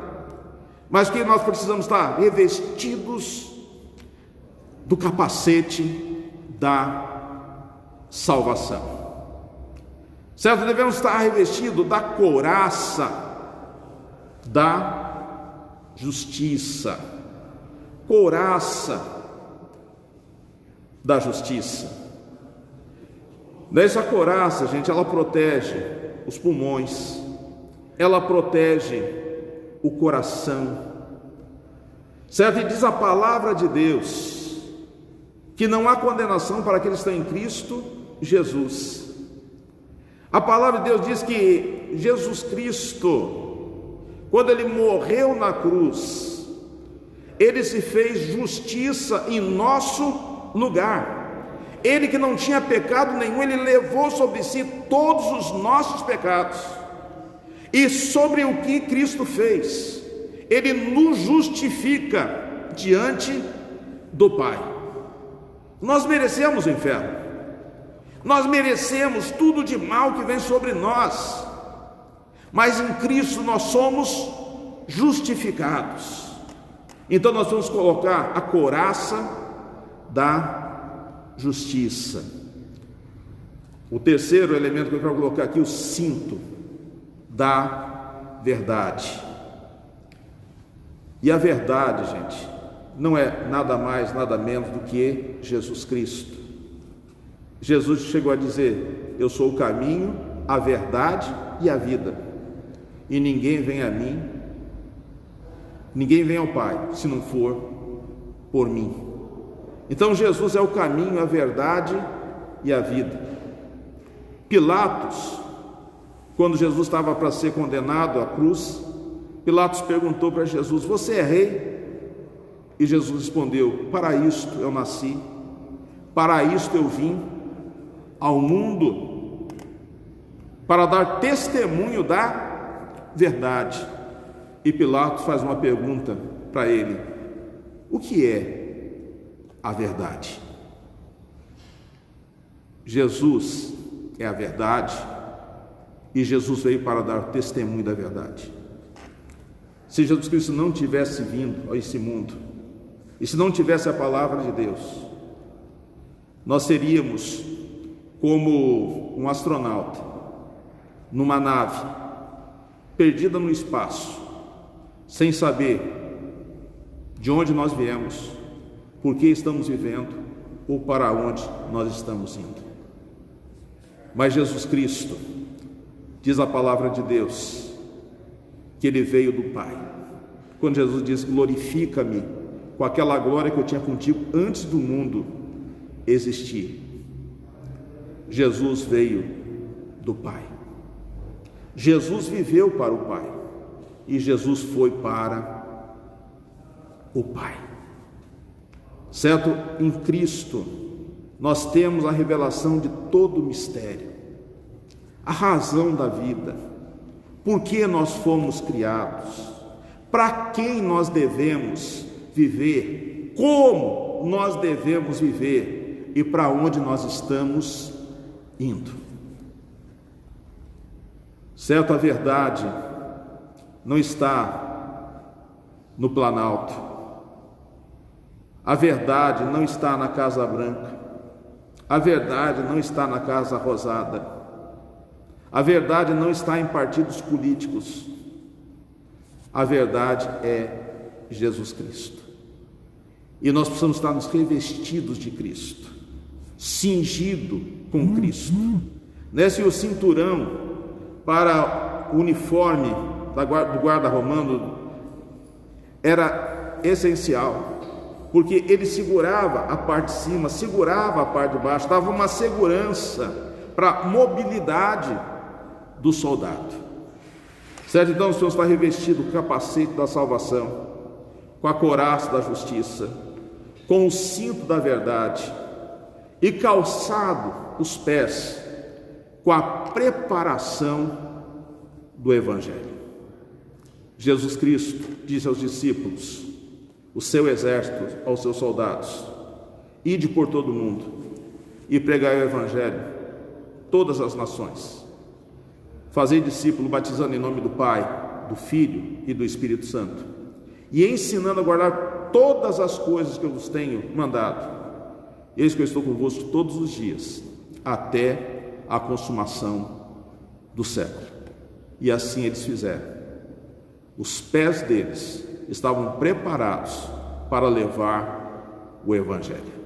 Mas que nós precisamos estar revestidos do capacete da salvação, certo? Devemos estar revestidos da couraça da justiça. Couraça da justiça. Essa couraça, gente, ela protege os pulmões, ela protege o coração, certo? E diz a palavra de Deus que não há condenação para aqueles que estão em Cristo Jesus. A palavra de Deus diz que Jesus Cristo, quando ele morreu na cruz, ele se fez justiça em nosso lugar. Ele que não tinha pecado nenhum, ele levou sobre si todos os nossos pecados. E sobre o que Cristo fez, ele nos justifica diante do Pai. Nós merecemos o inferno, nós merecemos tudo de mal que vem sobre nós, mas em Cristo nós somos justificados. Então nós vamos colocar a couraça da justiça. O terceiro elemento que eu quero colocar aqui, o cinto da verdade. E a verdade, gente, não é nada mais, nada menos do que Jesus Cristo. Jesus chegou a dizer: eu sou o caminho, a verdade e a vida, e ninguém vem a mim, ninguém vem ao Pai, se não for por mim. Então Jesus é o caminho, a verdade e a vida. Pilatos, quando Jesus estava para ser condenado à cruz, Pilatos perguntou para Jesus: você é rei? E Jesus respondeu: para isto eu nasci, para isto eu vim ao mundo, para dar testemunho da verdade. E Pilatos faz uma pergunta para ele: o que é a verdade? Jesus é a verdade, e Jesus veio para dar testemunho da verdade. Se Jesus Cristo não tivesse vindo a esse mundo, e se não tivesse a palavra de Deus, nós seríamos como um astronauta numa nave perdida no espaço, sem saber de onde nós viemos, por que estamos vivendo ou para onde nós estamos indo. Mas Jesus Cristo, diz a palavra de Deus, que ele veio do Pai. Quando Jesus diz: glorifica-me com aquela glória que eu tinha contigo antes do mundo existir. Jesus veio do Pai. Jesus viveu para o Pai, e Jesus foi para o Pai. Certo? Em Cristo nós temos a revelação de todo o mistério, a razão da vida, por que nós fomos criados, para quem nós devemos viver, como nós devemos viver e para onde nós estamos indo. Certo? A verdade não está no Planalto, a verdade não está na Casa Branca, a verdade não está na Casa Rosada, a verdade não está em partidos políticos, a verdade é Jesus Cristo. E nós precisamos estar nos revestidos de Cristo, cingido com Cristo. Se o cinturão para o uniforme do guarda romano era essencial, porque ele segurava a parte de cima, segurava a parte de baixo, dava uma segurança para a mobilidade do soldado. Certo? Então nós precisamos estar revestidos com o capacete da salvação, com a couraça da justiça, com o cinto da verdade e calçado os pés com a preparação do Evangelho. Jesus Cristo disse aos discípulos, o seu exército, aos seus soldados: ide por todo o mundo e pregai o Evangelho todas as nações, fazei discípulo, batizando em nome do Pai, do Filho e do Espírito Santo, e ensinando a guardar todas as coisas que eu vos tenho mandado. Eis que eu estou convosco todos os dias, até a consumação do século. E assim eles fizeram. Os pés deles estavam preparados para levar o Evangelho.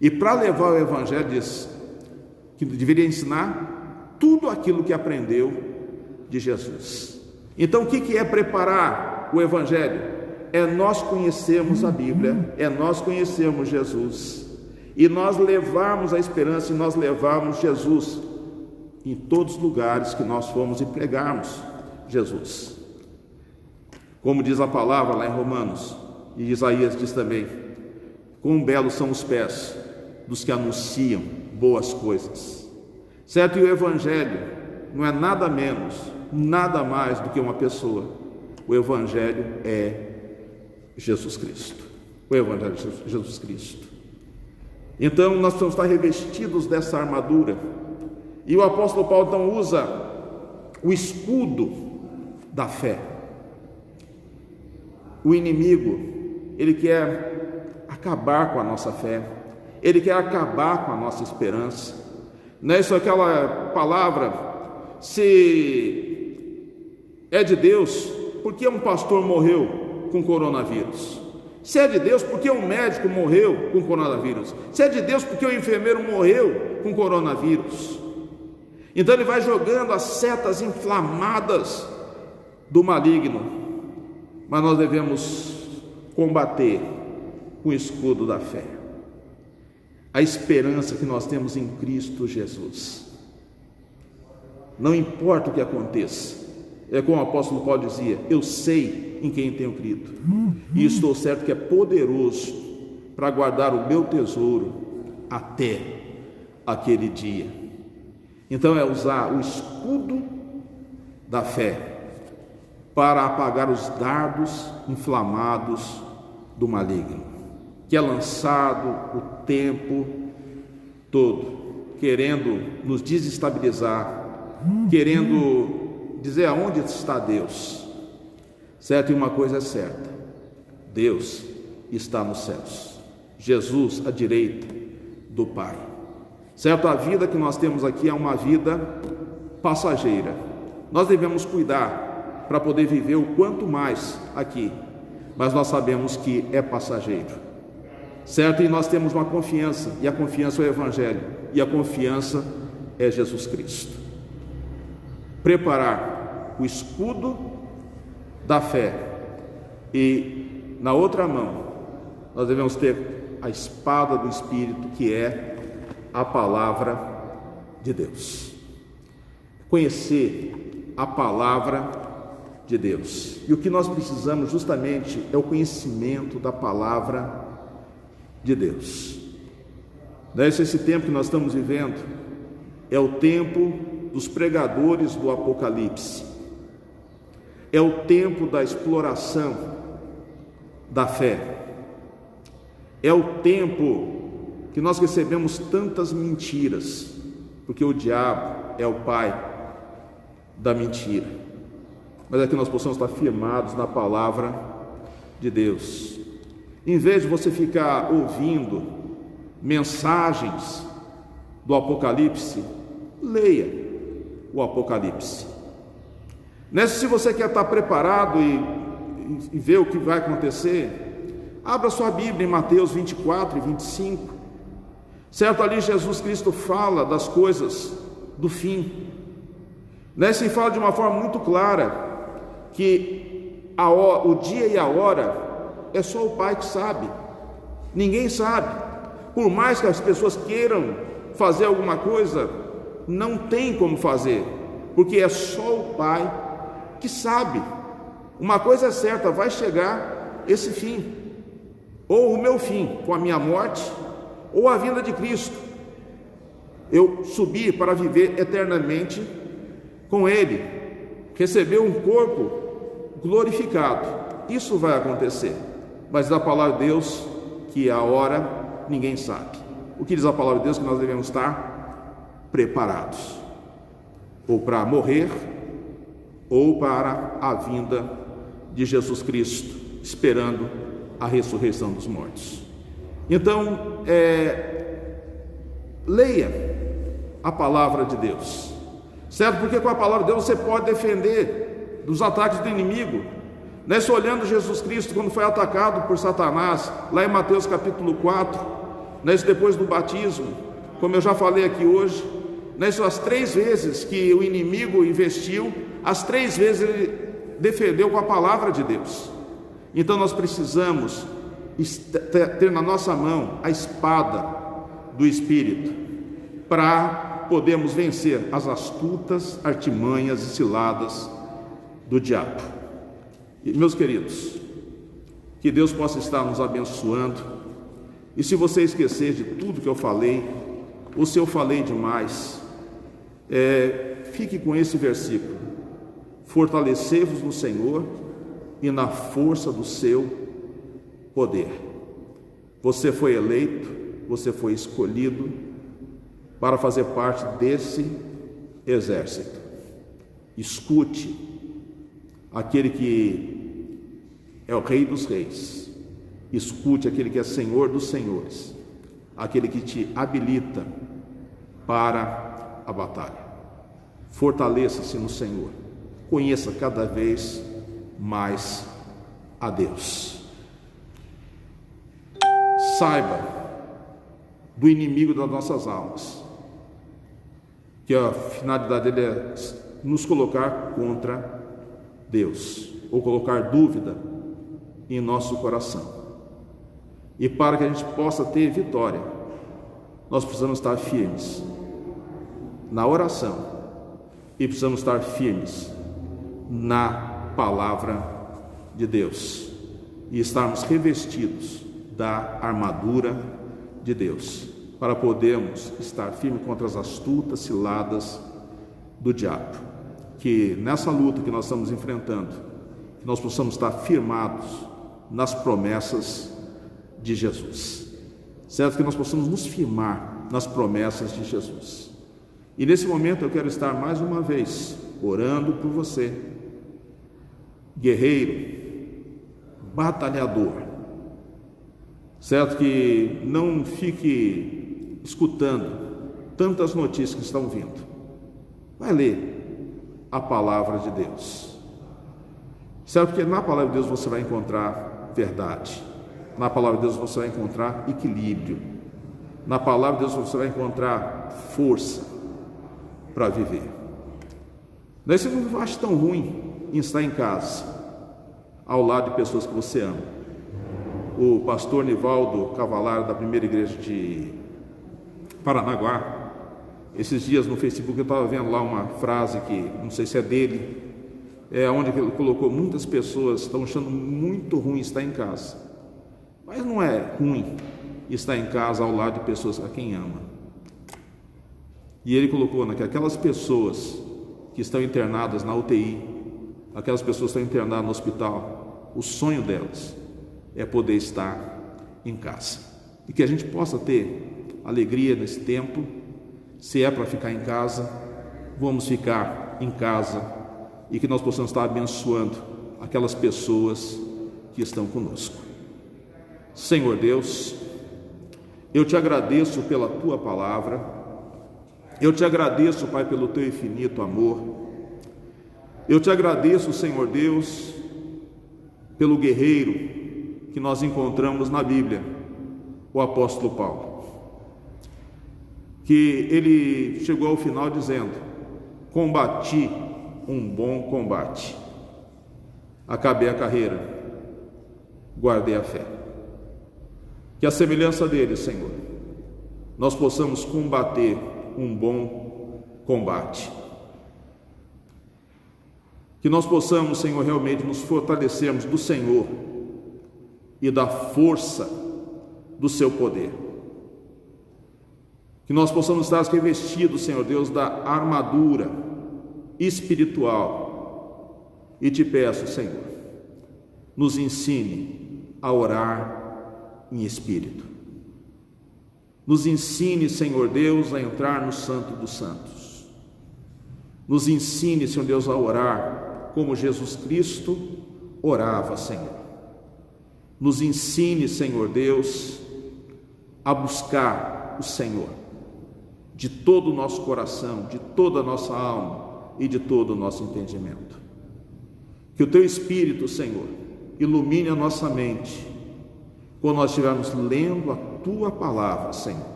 E para levar o Evangelho, diz que deveria ensinar tudo aquilo que aprendeu de Jesus. Então o que é preparar o Evangelho? É nós conhecermos a Bíblia, é nós conhecermos Jesus e nós levarmos a esperança, e nós levarmos Jesus em todos os lugares que nós fomos e pregarmos Jesus. Como diz a palavra lá em Romanos, e Isaías diz também: quão belos são os pés dos que anunciam boas coisas. Certo? E o Evangelho não é nada menos, nada mais do que uma pessoa. O Evangelho é Jesus Cristo. O Evangelho é Jesus Cristo. Então nós precisamos estar revestidos dessa armadura. E o apóstolo Paulo então usa o escudo da fé. O inimigo, ele quer acabar com a nossa fé, ele quer acabar com a nossa esperança. Não é isso aquela palavra: se é de Deus, por que um pastor morreu com coronavírus? Se é de Deus, por que um médico morreu com coronavírus? Se é de Deus, por que o enfermeiro morreu com coronavírus? Então ele vai jogando as setas inflamadas do maligno, mas nós devemos combater com o escudo da fé, a esperança que nós temos em Cristo Jesus. Não importa o que aconteça, é como o apóstolo Paulo dizia: eu sei em quem tenho crido, e estou certo que é poderoso para guardar o meu tesouro até aquele dia. Então é usar o escudo da fé para apagar os dardos inflamados do maligno, que é lançado o tempo todo, querendo nos desestabilizar, querendo dizer aonde está Deus. Certo? E uma coisa é certa: Deus está nos céus, Jesus à direita do Pai. Certo? A vida que nós temos aqui é uma vida passageira. Nós devemos cuidar para poder viver o quanto mais aqui, mas nós sabemos que é passageiro. Certo? E nós temos uma confiança, e a confiança é o Evangelho, e a confiança é Jesus Cristo. Preparar o escudo da fé, e na outra mão nós devemos ter a espada do Espírito, que é a palavra de Deus. Conhecer a palavra de Deus. E o que nós precisamos justamente é o conhecimento da palavra de Deus. Esse tempo que nós estamos vivendo é o tempo dos pregadores do Apocalipse. É o tempo da exploração da fé. É o tempo que nós recebemos tantas mentiras, porque o diabo é o pai da mentira. Mas é que nós possamos estar firmados na palavra de Deus. Em vez de você ficar ouvindo mensagens do Apocalipse, leia o Apocalipse. Se você quer estar preparado e ver o que vai acontecer, abra sua Bíblia em Mateus 24 e 25. Certo? Ali Jesus Cristo fala das coisas do fim. Se fala de uma forma muito clara que o dia e a hora é só o Pai que sabe. Ninguém sabe. Por mais que as pessoas queiram fazer alguma coisa, não tem como fazer, porque é só o Pai que sabe. Uma coisa é certa: vai chegar esse fim, ou o meu fim com a minha morte, ou a vinda de Cristo, eu subir para viver eternamente com Ele, receber um corpo glorificado. Isso vai acontecer, mas da palavra de Deus que a hora ninguém sabe. O que diz a palavra de Deus? Que nós devemos estar preparados, ou para morrer, ou para a vinda de Jesus Cristo, esperando a ressurreição dos mortos. Então, leia a palavra de Deus, certo? Porque com a palavra de Deus você pode defender dos ataques do inimigo. Se olhando Jesus Cristo quando foi atacado por Satanás, lá em Mateus capítulo 4, depois do batismo, como eu já falei aqui hoje, as 3 vezes que o inimigo investiu, as 3 vezes ele defendeu com a palavra de Deus. Então nós precisamos ter na nossa mão a espada do Espírito, para podermos vencer as astutas artimanhas e ciladas do diabo. E, meus queridos, que Deus possa estar nos abençoando. E se você esquecer de tudo que eu falei, ou se eu falei demais, fique com esse versículo: fortalecei-vos no Senhor e na força do seu poder. Você foi eleito, você foi escolhido para fazer parte desse exército. Escute aquele que é o Rei dos Reis, escute aquele que é Senhor dos Senhores, aquele que te habilita para a batalha. Fortaleça-se no Senhor, conheça cada vez mais a Deus. Saiba do inimigo das nossas almas, que a finalidade dele é nos colocar contra Deus, ou colocar dúvida em nosso coração. E para que a gente possa ter vitória, nós precisamos estar firmes na oração e precisamos estar firmes na palavra de Deus e estarmos revestidos da armadura de Deus, para podermos estar firmes contra as astutas ciladas do diabo. Que nessa luta que nós estamos enfrentando, que nós possamos estar firmados nas promessas de Jesus, certo? Que nós possamos nos firmar nas promessas de Jesus. E nesse momento eu quero estar mais uma vez orando por você, guerreiro, batalhador, certo? Que não fique escutando tantas notícias que estão vindo. Vai ler a palavra de Deus, certo? Porque na palavra de Deus você vai encontrar verdade, na palavra de Deus você vai encontrar equilíbrio, na palavra de Deus você vai encontrar força para viver. Daí você não acha tão ruim em estar em casa, ao lado de pessoas que você ama. O pastor Nivaldo Cavalaro, da primeira igreja de Paranaguá, esses dias no Facebook eu estava vendo lá uma frase que não sei se é dele, onde ele colocou: muitas pessoas estão achando muito ruim estar em casa, mas não é ruim estar em casa ao lado de pessoas a quem ama. E ele colocou aquelas pessoas que estão internadas na UTI, aquelas pessoas que estão internadas no hospital, o sonho delas é poder estar em casa. E que a gente possa ter alegria nesse tempo. Se é para ficar em casa, vamos ficar em casa, e que nós possamos estar abençoando aquelas pessoas que estão conosco. Senhor Deus, eu te agradeço pela tua palavra, eu te agradeço, Pai, pelo teu infinito amor, eu te agradeço, Senhor Deus, pelo guerreiro que nós encontramos na Bíblia, o apóstolo Paulo, que ele chegou ao final dizendo: combati um bom combate, acabei a carreira, guardei a fé. Que a semelhança dele, Senhor, nós possamos combater um bom combate, que nós possamos, Senhor, realmente nos fortalecermos do Senhor e da força do seu poder, que nós possamos estar revestidos, Senhor Deus, da armadura espiritual. E te peço, Senhor, nos ensine a orar em espírito. Nos ensine, Senhor Deus, a entrar no Santo dos Santos. Nos ensine, Senhor Deus, a orar como Jesus Cristo orava, Senhor. Nos ensine, Senhor Deus, a buscar o Senhor de todo o nosso coração, de toda a nossa alma e de todo o nosso entendimento. Que o teu Espírito, Senhor, ilumine a nossa mente quando nós estivermos lendo a tua palavra, Senhor,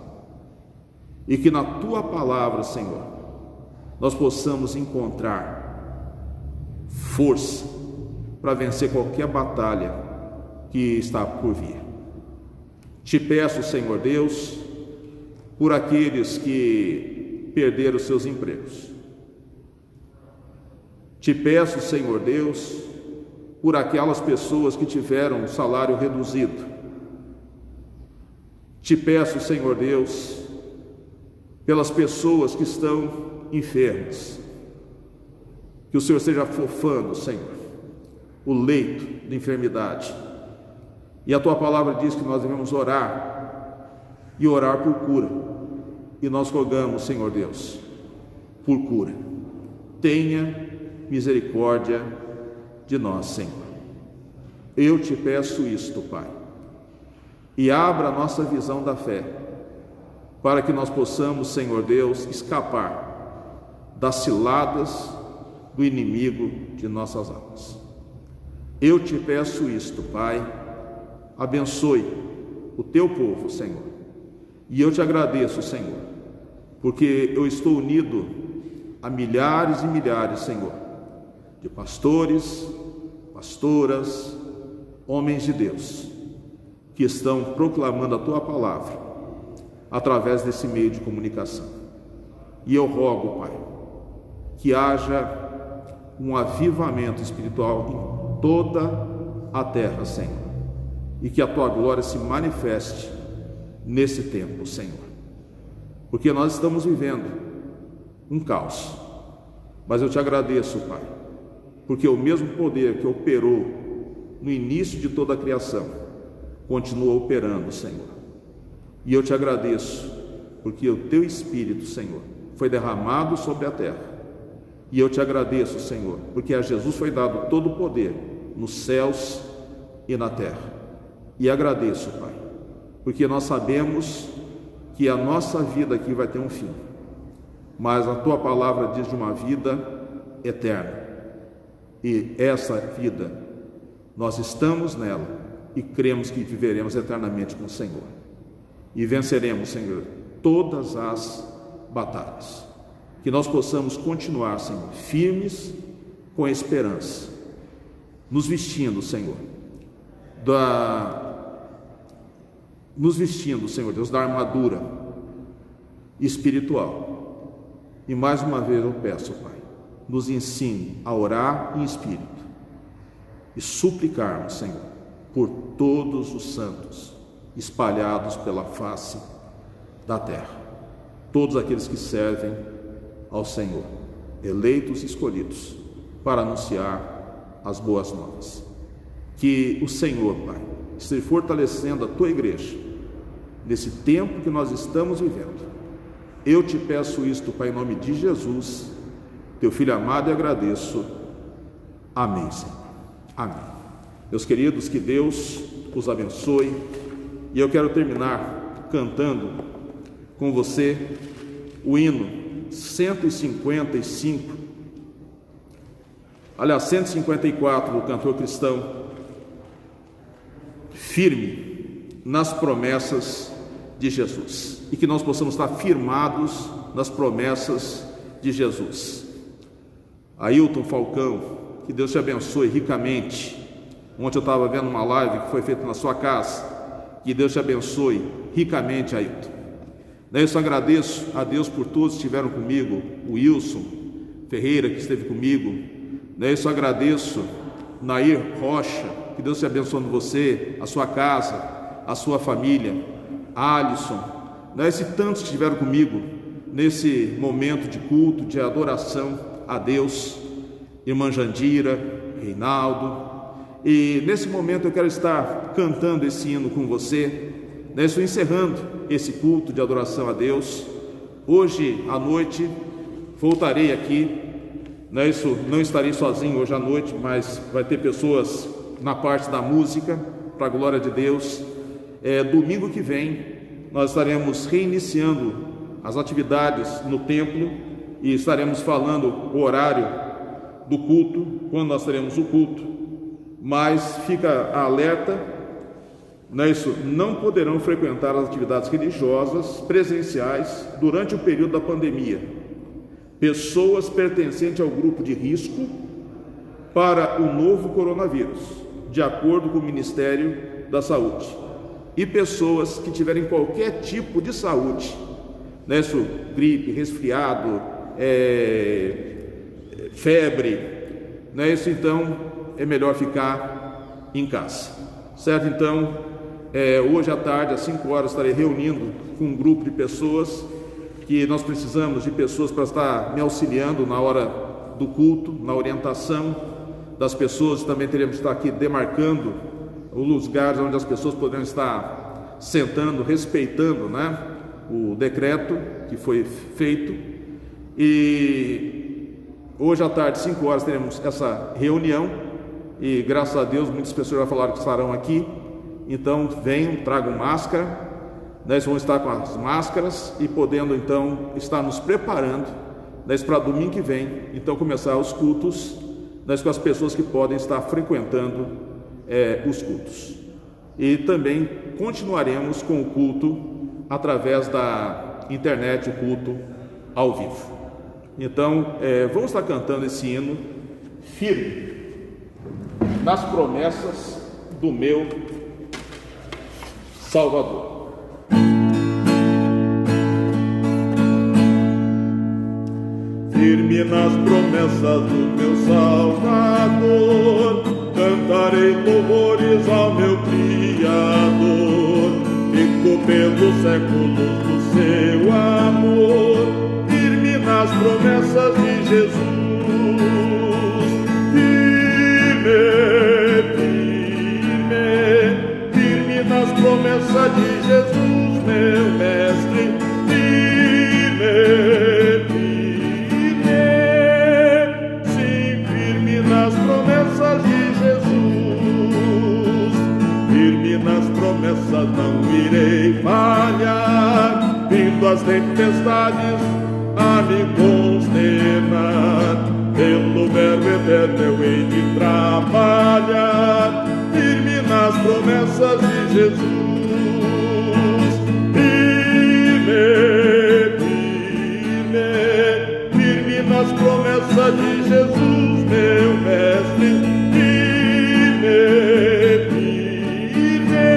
e que na tua palavra, Senhor, nós possamos encontrar força para vencer qualquer batalha que está por vir. Te peço, Senhor Deus, por aqueles que perderam seus empregos. Te peço, Senhor Deus, por aquelas pessoas que tiveram um salário reduzido. Te peço, Senhor Deus, pelas pessoas que estão enfermas, que o Senhor esteja afofando, Senhor, o leito de enfermidade. E a Tua palavra diz que nós devemos orar, e orar por cura. E nós rogamos, Senhor Deus, por cura. Tenha misericórdia de nós, Senhor. Eu te peço isto, Pai, e abra a nossa visão da fé, para que nós possamos, Senhor Deus, escapar das ciladas do inimigo de nossas almas. Eu te peço isto, Pai, abençoe o Teu povo, Senhor, e eu te agradeço, Senhor, porque eu estou unido a milhares e milhares, Senhor, de pastores, pastoras, homens de Deus, que estão proclamando a Tua palavra através desse meio de comunicação. E eu rogo, Pai, que haja um avivamento espiritual em toda a terra, Senhor, e que a Tua glória se manifeste nesse tempo, Senhor, porque nós estamos vivendo um caos, mas eu te agradeço, Pai, porque o mesmo poder que operou no início de toda a criação continua operando, Senhor. E eu te agradeço porque o Teu Espírito, Senhor, foi derramado sobre a terra. E eu te agradeço, Senhor, porque a Jesus foi dado todo o poder nos céus e na terra. E agradeço, Pai, porque nós sabemos que a nossa vida aqui vai ter um fim, mas a Tua palavra diz de uma vida eterna. E essa vida, nós estamos nela e cremos que viveremos eternamente com o Senhor. E venceremos, Senhor, todas as batalhas. Que nós possamos continuar, Senhor, firmes com esperança, nos vestindo, Senhor, Senhor Deus, da armadura espiritual. E mais uma vez eu peço, Pai, nos ensine a orar em espírito e suplicarmos, Senhor, por todos os santos espalhados pela face da terra, todos aqueles que servem ao Senhor, eleitos e escolhidos para anunciar as boas novas. Que o Senhor, Pai, esteja fortalecendo a Tua igreja nesse tempo que nós estamos vivendo. Eu te peço isto, Pai, em nome de Jesus, Teu Filho amado, e agradeço. Amém, Senhor. Amém. Meus queridos, que Deus os abençoe. E eu quero terminar cantando com você o hino 155, aliás, 154 do cantor cristão, firme nas promessas de Jesus, e que nós possamos estar firmados nas promessas de Jesus. Ailton Falcão, que Deus te abençoe ricamente. Ontem eu estava vendo uma live que foi feita na sua casa. Que Deus te abençoe ricamente, Ailton. Eu só agradeço a Deus por todos que estiveram comigo, o Wilson Ferreira, que esteve comigo. Eu só agradeço Nair Rocha, que Deus te abençoe você, a sua casa, a sua família, Alisson, e tantos que estiveram comigo nesse momento de culto, de adoração a Deus, irmã Jandira, Reinaldo. E nesse momento eu quero estar cantando esse hino com você. Estou encerrando esse culto de adoração a Deus. Hoje à noite voltarei aqui. Não estarei sozinho hoje à noite, mas vai ter pessoas na parte da música, para a glória de Deus. Domingo que vem nós estaremos reiniciando as atividades no templo e estaremos falando o horário do culto, quando nós teremos o culto. Mas fica alerta, não poderão frequentar as atividades religiosas presenciais durante o período da pandemia pessoas pertencentes ao grupo de risco para o novo coronavírus, de acordo com o Ministério da Saúde, e pessoas que tiverem qualquer tipo de saúde né? Isso, gripe, resfriado, febre, né? Isso, então é melhor ficar em casa, certo? Então, hoje à tarde, às 5 horas, estarei reunindo com um grupo de pessoas que nós precisamos de pessoas para estar me auxiliando na hora do culto, na orientação das pessoas. Também teremos que estar aqui demarcando os lugares onde as pessoas poderão estar sentando, respeitando, né, o decreto que foi feito. E hoje à tarde, 5 horas, teremos essa reunião e graças a Deus muitas pessoas já falaram que estarão aqui. Então venham, tragam máscara. Nós vamos estar com as máscaras e podendo então estar nos preparando, para domingo que vem, então começar os cultos, com as pessoas que podem estar frequentando os cultos. E também continuaremos com o culto através da internet, o culto ao vivo. Então vamos estar cantando esse hino firme nas promessas do meu Salvador. Firme nas promessas do meu Salvador, cantarei louvores ao meu Criador. Fico pelos séculos do seu amor, firme nas promessas de Jesus. Firme, firme, firme nas promessas de Jesus, meu Mestre. Firme, nas promessas de Jesus, firme nas promessas não irei falhar, vindo as tempestades a me consternar, pelo verbo eterno eu hei de trabalhar, firme nas promessas de Jesus. Firme, firme, firme nas promessas de Jesus, meu Mestre. Firme, firme,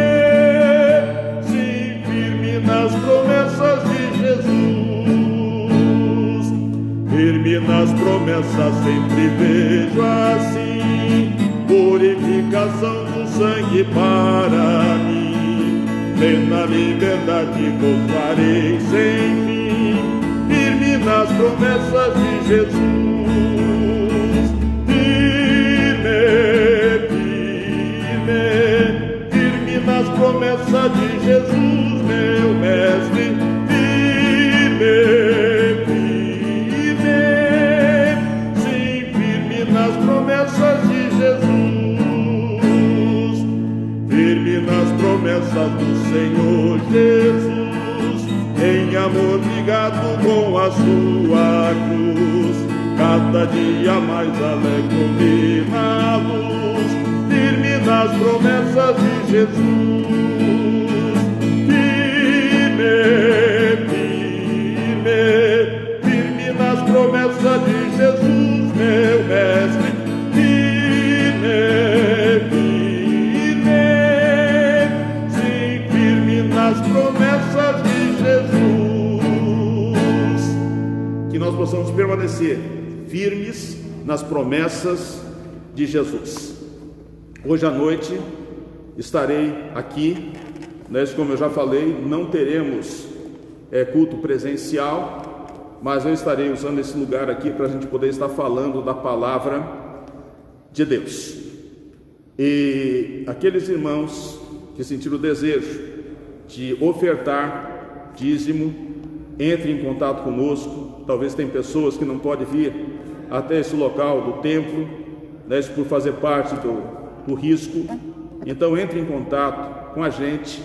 sim, firme nas promessas de Jesus. Firme nas promessas sempre vejo assim, purificação do sangue para mim, plena liberdade gozarei sem fim, firme nas promessas de Jesus. Firme nas promessas de Jesus, meu Mestre. Firme, firme, sim, firme nas promessas de Jesus. Firme nas promessas do Senhor Jesus, em amor ligado com a sua cruz, cada dia mais alegro-me na luz, firme nas promessas de Jesus. Firme, firme, firme nas promessas de Jesus, meu Mestre. Firme, firme, sim, firme nas promessas de Jesus. Que nós possamos permanecer firmes nas promessas de Jesus. Hoje à noite estarei aqui, como eu já falei, não teremos culto presencial, mas eu estarei usando esse lugar aqui para a gente poder estar falando da palavra de Deus. E aqueles irmãos que sentiram o desejo de ofertar dízimo, entre em contato conosco. Talvez tem pessoas que não podem vir até esse local do templo, por fazer parte do risco. Então entre em contato com a gente,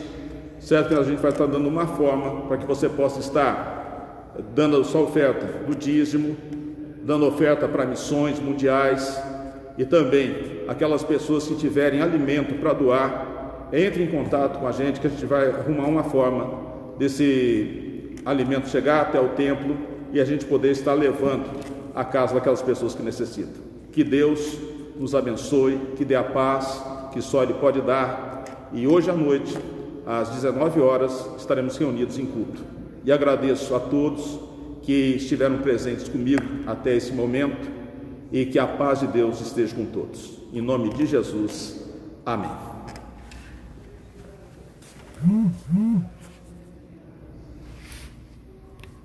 certo? Que a gente vai estar dando uma forma para que você possa estar dando a sua oferta do dízimo, dando oferta para missões mundiais, e também aquelas pessoas que tiverem alimento para doar, entre em contato com a gente, que a gente vai arrumar uma forma desse alimento chegar até o templo e a gente poder estar levando à casa daquelas pessoas que necessitam. Que Deus nos abençoe, que dê a paz que só Ele pode dar. E hoje à noite, às 19 horas, estaremos reunidos em culto. e agradeço a todos que estiveram presentes comigo até esse momento e que a paz de Deus esteja com todos. Em nome de Jesus, amém.